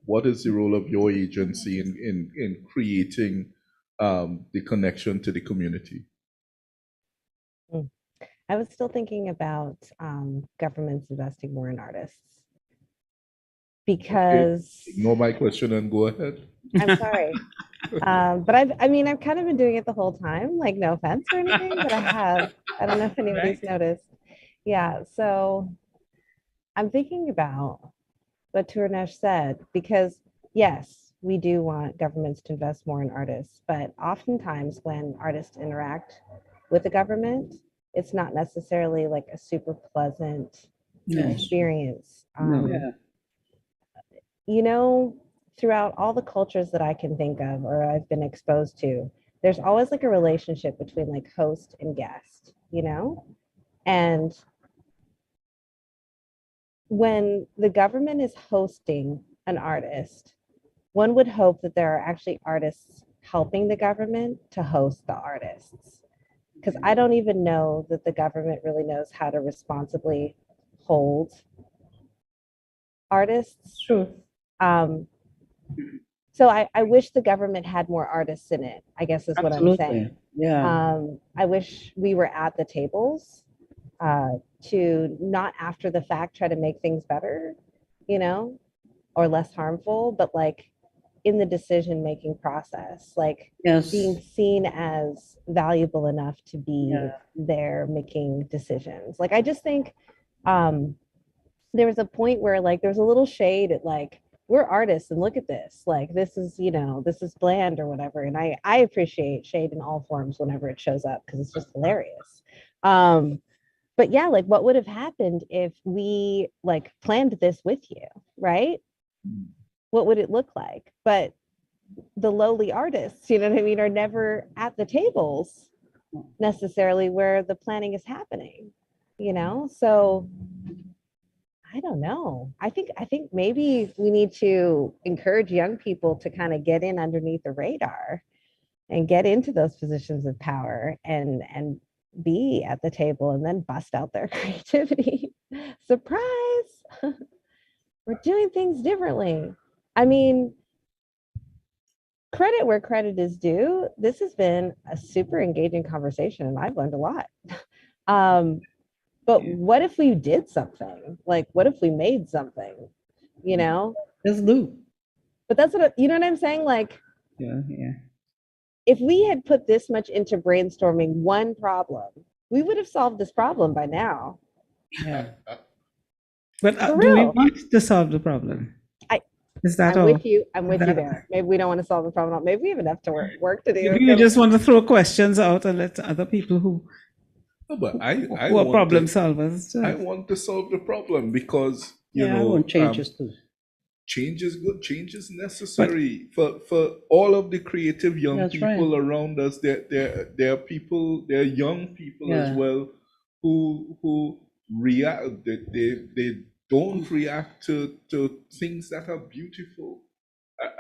what is the role of your agency in creating the connection to the community? I was still thinking about governments investing more in artists. Because ignore my question and go ahead. I'm sorry. But I've kind of been doing it the whole time, like no offense or anything, but I don't know if anybody's noticed. Yeah, so I'm thinking about what Turunesh said, because yes, we do want governments to invest more in artists, but oftentimes when artists interact with the government, it's not necessarily like a super pleasant experience. You know, throughout all the cultures that I can think of or I've been exposed to, there's always like a relationship between like host and guest, you know? And when the government is hosting an artist, one would hope that there are actually artists helping the government to host the artists. Because I don't even know that the government really knows how to responsibly hold artists. True. So I wish the government had more artists in it, I guess is what I'm saying. Yeah. I wish we were at the tables to not after the fact try to make things better, you know, or less harmful, but like in the decision-making process, like being seen as valuable enough to be there making decisions. Like, I just think there was a point where like there was a little shade at like, we're artists and look at this, like this is, you know, this is bland or whatever. And I appreciate shade in all forms whenever it shows up because it's just hilarious. But yeah, like what would have happened if we like planned this with you, right? What would it look like? But the lowly artists, you know what I mean, are never at the tables necessarily where the planning is happening, you know? So I don't know. I think maybe we need to encourage young people to kind of get in underneath the radar and get into those positions of power and be at the table and then bust out their creativity. Surprise! We're doing things differently. I mean, credit where credit is due. This has been a super engaging conversation and I've learned a lot. But what if we did something? Like, what if we made something, you know? Let's do. But that's what, you know what I'm saying? Like, if we had put this much into brainstorming one problem, we would have solved this problem by now. Yeah. But do we want to solve the problem? Is that I'm all? with you. I'm with you there. Maybe we don't want to solve the problem. Maybe we have enough to work to do. Maybe you just want to throw questions out and let other people who But I who are problem solvers. I want to solve the problem because you I know want changes too. change is good. Change is necessary for all of the creative young people around us. There are people, there are young people as well who react. They don't react to things that are beautiful.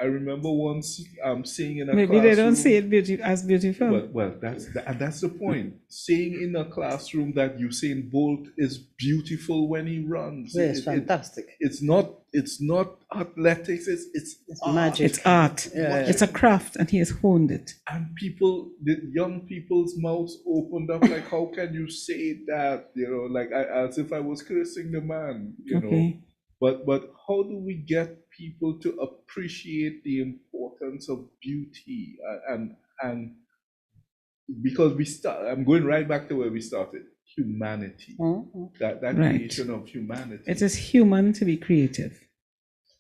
I remember once seeing in a Maybe they don't classroom. see it as beautiful. Well, that's the point. Saying in a classroom that Usain Bolt is beautiful when he runs. Yes, fantastic. It's not athletics. It's art. magic. It's art. Yeah. It's a craft, and he has honed it. And the young people's mouths opened up like, how can you say that? You know, like as if I was cursing the man. You know. But how do we get people to appreciate the importance of beauty and because I'm going right back to where we started, humanity, that Right. creation of humanity. It is human to be creative.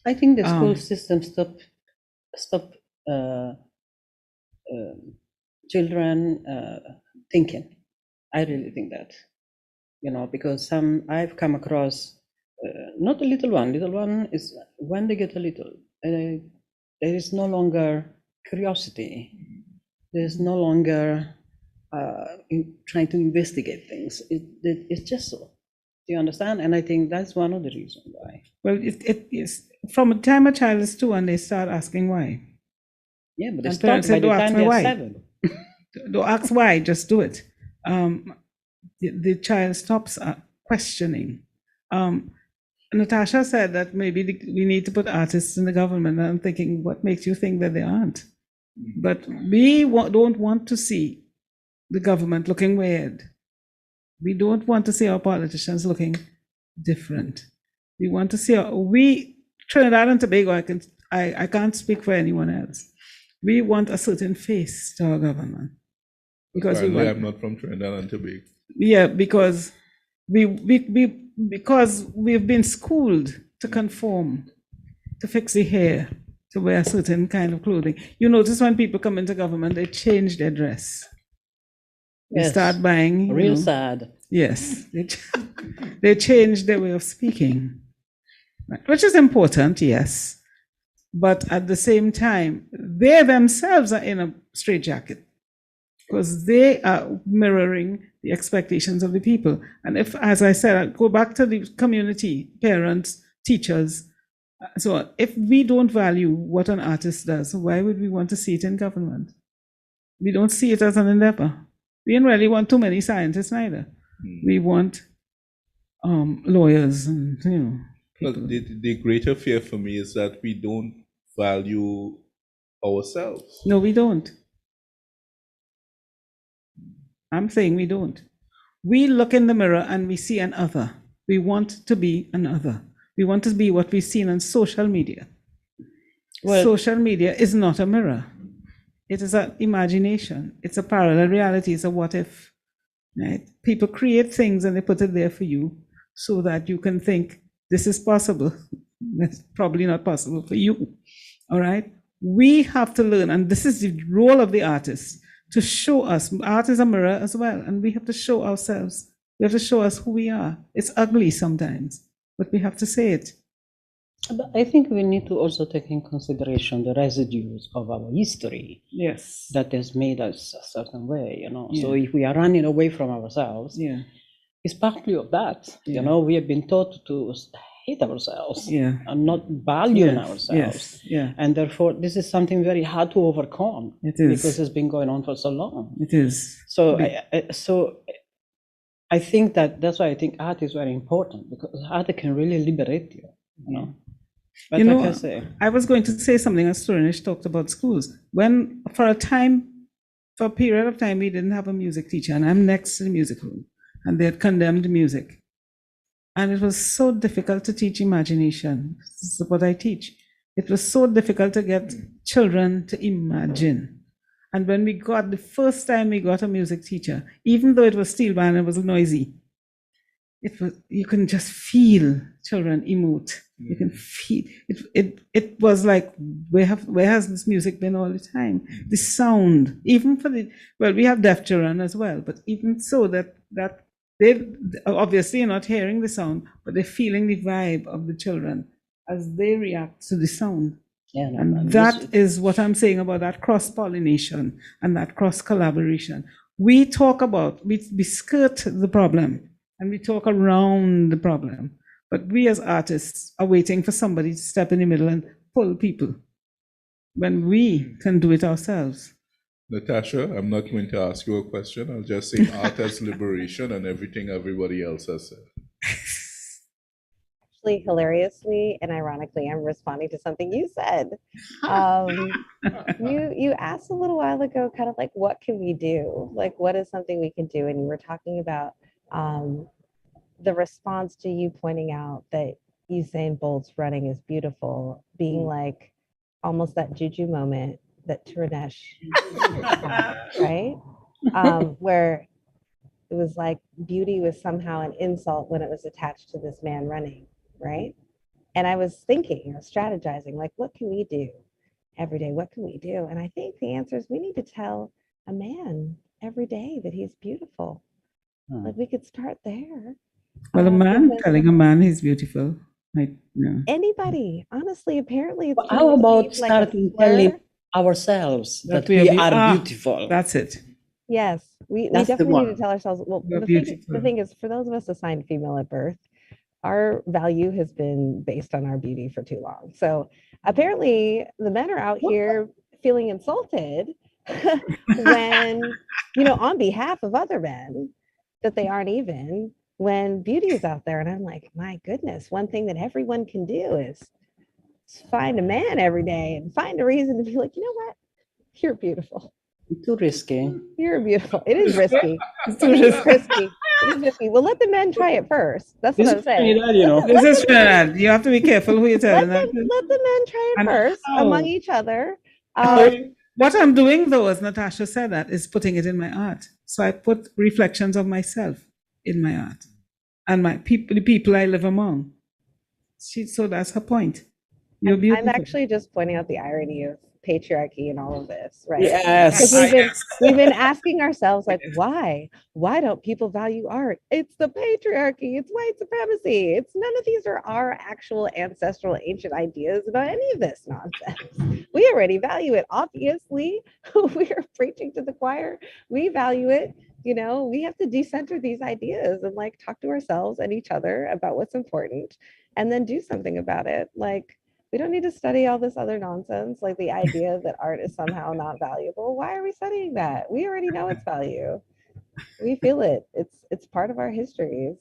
I think the school system stop children thinking. I really think that, you know, because I've come across not a little one. Little one is when they get a little, there is no longer curiosity. There is no longer trying to investigate things. It's just so. Do you understand? And I think that's one of the reasons why. Well, it is from the time a child is 2 and they start asking why. Yeah, but they And stop parents by say, the "Don't time ask me they're why." 7. Don't ask why, just do it. The child stops questioning. Natasha said that maybe we need to put artists in the government. And I'm thinking, what makes you think that they aren't? But we don't want to see the government looking weird. We don't want to see our politicians looking different. We want to see Trinidad and Tobago, I can't speak for anyone else. We want a certain face to our government. Because I'm not from Trinidad and Tobago. Yeah, because because we've been schooled to conform, to fix the hair, to wear a certain kind of clothing. You notice when people come into government, they change their dress. They Yes. start buying. Real sad. Yes, they change their way of speaking, right, which is important, yes. But at the same time, they themselves are in a straitjacket because they are mirroring the expectations of the people. And if, as I said, I go back to the community, parents, teachers. So if we don't value what an artist does, why would we want to see it in government? We don't see it as an endeavor. We don't really want too many scientists either. We want lawyers and, you know. Well, the greater fear for me is that we don't value ourselves. No, we don't. I'm saying we don't. We look in the mirror and we see an other. We want to be an other. We want to be what we've seen on social media. Well, social media is not a mirror. It is an imagination. It's a parallel reality. It's a what if. Right? People create things and they put it there for you so that you can think this is possible. That's probably not possible for you. All right? We have to learn, and this is the role of the artist, to show us. Art is a mirror as well, and we have to show ourselves. We have to show us who we are. It's ugly sometimes, but we have to say it. But I think we need to also take in consideration the residues of our history. Yes. That has made us a certain way, you know. Yeah. So if we are running away from ourselves, Yeah. it's partly of that. Yeah. You know, we have been taught to hate ourselves, Yeah. and not valuing ourselves. Yes. Yeah. And therefore, this is something very hard to overcome. It is. Because it's been going on for so long. It is. So, I think that's why I think art is very important, because art can really liberate you, you know. But You know, like I say, I was going to say something as Turunesh talked about schools. When, for a period of time, we didn't have a music teacher, and I'm next to the music room, and they had condemned music. And it was so difficult to teach imagination. This is what I teach. It was so difficult to get children to imagine. And when the first time we got a music teacher, even though it was steel band and it was noisy, you can just feel children emote. You can feel it was like, where has this music been all the time? The sound, even we have deaf children as well, but even so that they obviously are not hearing the sound, but they're feeling the vibe of the children as they react to the sound. yeah, no, And that is what I'm saying about that cross-pollination and that cross-collaboration. We talk about, we skirt the problem and we talk around the problem, but we as artists are waiting for somebody to step in the middle and pull people. when we can do it ourselves. Natasha, I'm not going to ask you a question. I'll just say art as liberation and everything everybody else has said. Actually, hilariously and ironically, I'm responding to something you said. You asked a little while ago, kind of like, what can we do? Like, what is something we can do? And you were talking about the response to you pointing out that Usain Bolt's running is beautiful, being like almost that juju moment that Turunesh, right? Where it was like beauty was somehow an insult when it was attached to this man running, right? And I was thinking, strategizing, like, what can we do every day? What can we do? And I think the answer is we need to tell a man every day that he's beautiful. Like, we could start there. Well, a man telling a man he's beautiful. Anybody, honestly, apparently. But how about starting telling ourselves that we are beautiful? That's it. Yes, we definitely need to tell ourselves. Well, the thing is, for those of us assigned female at birth, our value has been based on our beauty for too long. So apparently the men are out here feeling insulted when, on behalf of other men, that they aren't even, when beauty is out there. And I'm like, my goodness, one thing that everyone can do is find a man every day and find a reason to be like, you know what? You're beautiful. Too risky. You're beautiful. It is risky. It is risky. It is risky. Well, let the men try it first. That's what I'm saying. This is Trinidad. You have to be careful who you're telling that. Let the men try it first among each other. What I'm doing, though, as Natasha said that, is putting it in my art. So I put reflections of myself in my art and the people I live among. So that's her point. You're beautiful. I'm actually just pointing out the irony of patriarchy and all of this, right? Yes. We've been asking ourselves, like, why don't people value art? It's the patriarchy, it's white supremacy, it's none of these are our actual ancestral ancient ideas about any of this nonsense. We already value it, obviously. We are preaching to the choir. We value it. We have to decenter these ideas and like talk to ourselves and each other about what's important and then do something about it. Like, we don't need to study all this other nonsense, like the idea that art is somehow not valuable. Why are we studying that? We already know its value. We feel it. It's part of our histories,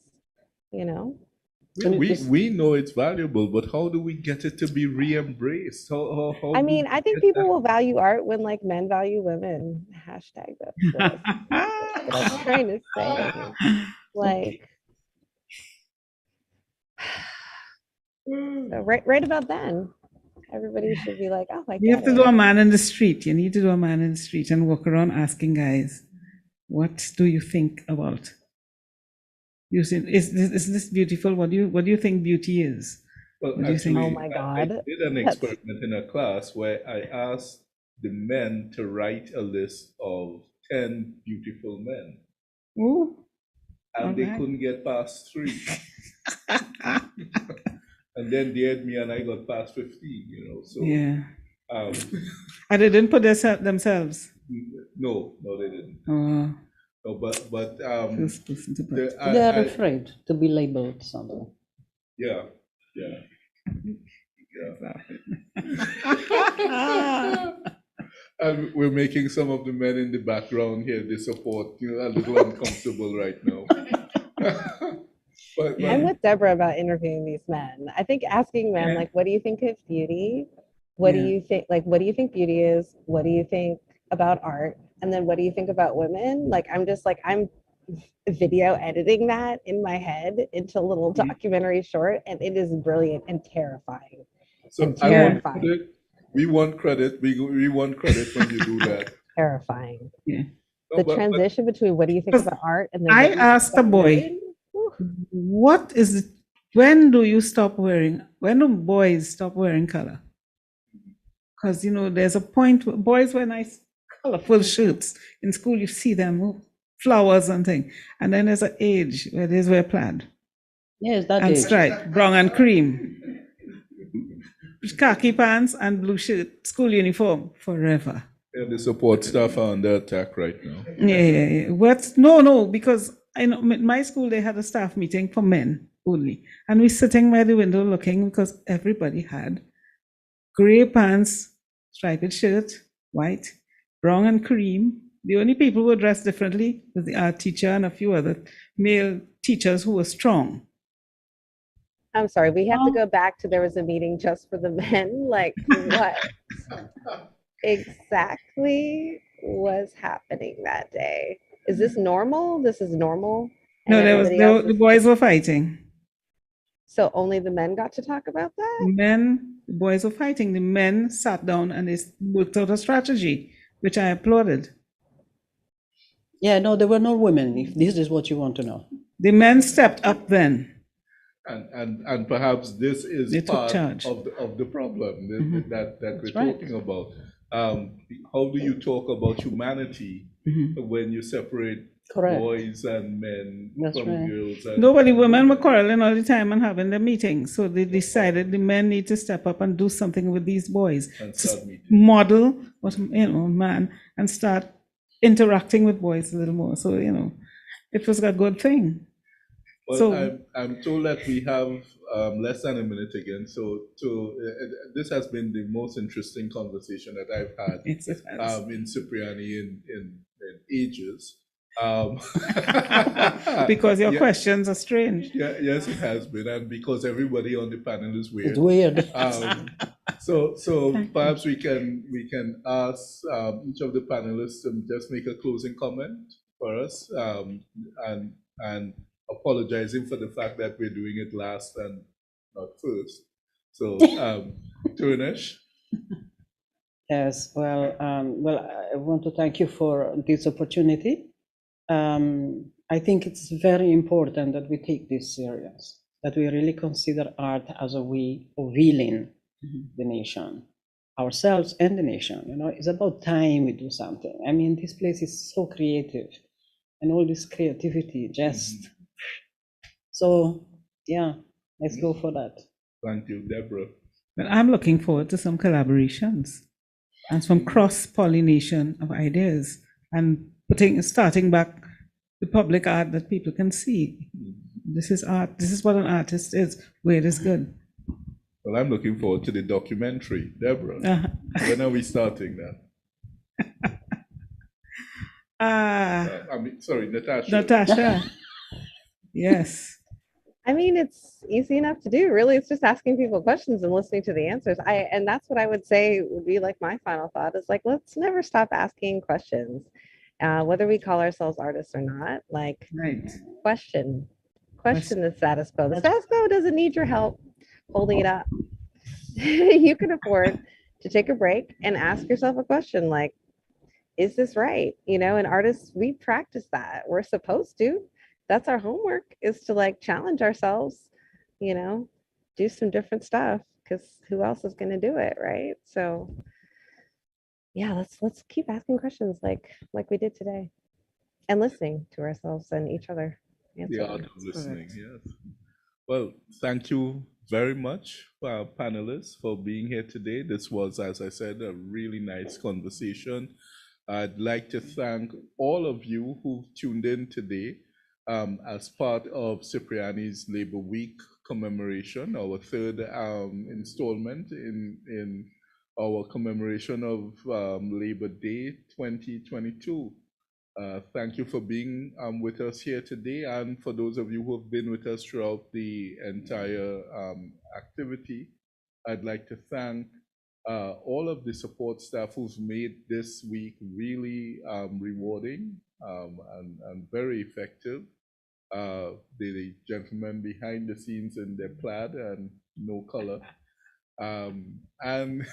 We know it's valuable, but how do we get it to be re-embraced? How I think people will value art when like men value women. Hashtag that's what I'm trying to say. Like, so right about then, everybody should be like, oh, I get You have to do a man in the street. You need to do a man in the street and walk around asking guys, what do you think about using? Is this beautiful? What do you think beauty is? Well, actually, oh my God. I did an experiment in a class where I asked the men to write a list of 10 beautiful men. Ooh. And they couldn't get past 3. And then they had me and I got past 15, so. Yeah. And they didn't put themselves? No, they didn't. No, but they are afraid to be labeled something. Yeah. And we're making some of the men in the background here, they support, a little uncomfortable right now. But I'm with Deborah about interviewing these men. I think asking men, like, what do you think of beauty? What do you think, what do you think beauty is? What do you think about art? And then what do you think about women? Like, I'm video editing that in my head into a little documentary short, and it is brilliant and terrifying. So we want credit. We want credit when you do that. Terrifying. Yeah. The transition between what do you think about art and then I asked the boy, when do boys stop wearing color? Because there's a point where boys wear nice colorful shirts in school, you see them flowers and things, and then there's an age where they wear plaid. Yes, that and age. stripe, brown and cream, khaki pants and blue shirt, school uniform forever. Yeah, the support staff are under attack right now. Yeah. No, because I know in my school they had a staff meeting for men only, and we sitting by the window looking because everybody had gray pants, striped shirt, white, brown and cream. The only people who were dressed differently was the art teacher and a few other male teachers who were strong. I'm sorry, we have to go back to there was a meeting just for the men. Like, what exactly was happening that day? Is this normal? This is normal? No, the boys were fighting. So only the men got to talk about that? The boys were fighting. The men sat down and they worked out a strategy, which I applauded. Yeah, no, there were no women, if this is what you want to know. The men stepped up then. And perhaps this is part of the problem that we're talking about. How do you talk about humanity when you separate boys and men from girls? Women were quarreling all the time and having their meetings. So they decided the men need to step up and do something with these boys. And start meeting. Model what, man, and start interacting with boys a little more. So, it was a good thing. Well, so, I'm told that we have less than a minute again. So this has been the most interesting conversation that I've had in Cipriani in ages. Because your questions are strange. Yeah, yes, it has been, and because everybody on the panel is weird. It's weird. So perhaps we can ask each of the panelists to just make a closing comment for us, and apologizing for the fact that we're doing it last and not first. So, Turunesh. Yes, well, I want to thank you for this opportunity. I think it's very important that we take this serious, that we really consider art as a way of healing the nation, ourselves and the nation. It's about time we do something. I mean, this place is so creative, and all this creativity just... So, yeah, let's go for that. Thank you, Deborah. Well, I'm looking forward to some collaborations and some cross-pollination of ideas and starting back the public art that people can see. This is art. This is what an artist is, where it is good. Well, I'm looking forward to the documentary. Deborah, when are we starting that? Sorry, Natasha. Natasha. Yes. I mean, it's easy enough to do, really. It's just asking people questions and listening to the answers. And that's what I would say would be like my final thought is like, let's never stop asking questions, whether we call ourselves artists or not. Like, question the status quo. The status quo doesn't need your help holding it up. You can afford to take a break and ask yourself a question like, is this right? And artists, we practice that. We're supposed to. That's our homework, is to like challenge ourselves, do some different stuff, because who else is going to do it, right? So yeah, let's keep asking questions like we did today, and listening to ourselves and each other. The art of listening. Yes. Well, thank you very much, panelists, for being here today. This was, as I said, a really nice conversation. I'd like to thank all of you who tuned in today. As part of Cipriani's Labor Week commemoration, our third installment in our commemoration of Labor Day 2022. Thank you for being with us here today, and for those of you who have been with us throughout the entire activity. I'd like to thank all of the support staff who's made this week really rewarding and very effective. The gentleman behind the scenes in their plaid and no color, and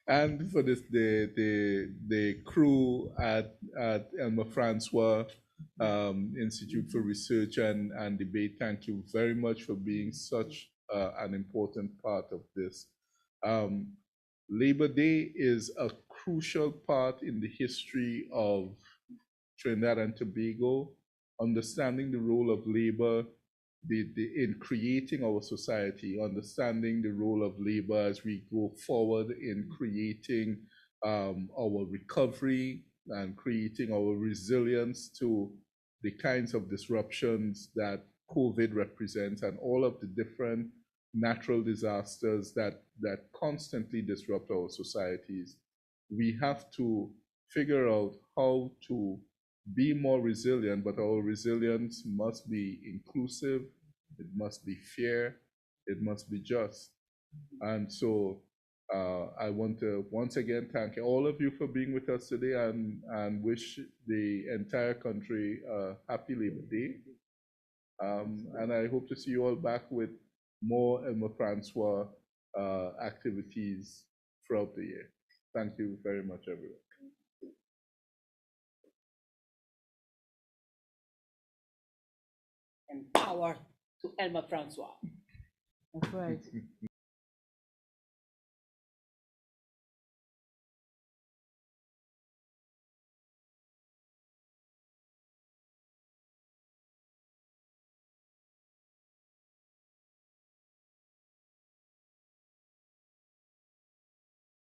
and for this the crew at 𝗪𝗲𝗀𝗀 Institute for Research and Debate. Thank you very much for being such an important part of this. Labor Day is a crucial part in the history of Trinidad and Tobago. Understanding the role of labor in creating our society, understanding the role of labor as we go forward in creating our recovery and creating our resilience to the kinds of disruptions that COVID represents, and all of the different natural disasters that constantly disrupt our societies. We have to figure out how to be more resilient, but our resilience must be inclusive, it must be fair, it must be just. And so I want to once again thank all of you for being with us today and wish the entire country a happy Labor Day. And I hope to see you all back with more 𝗪𝗲𝗀𝘀 activities throughout the year. Thank you very much, everyone. And power to 𝗪𝗲𝗀𝗀𝘀. That's right.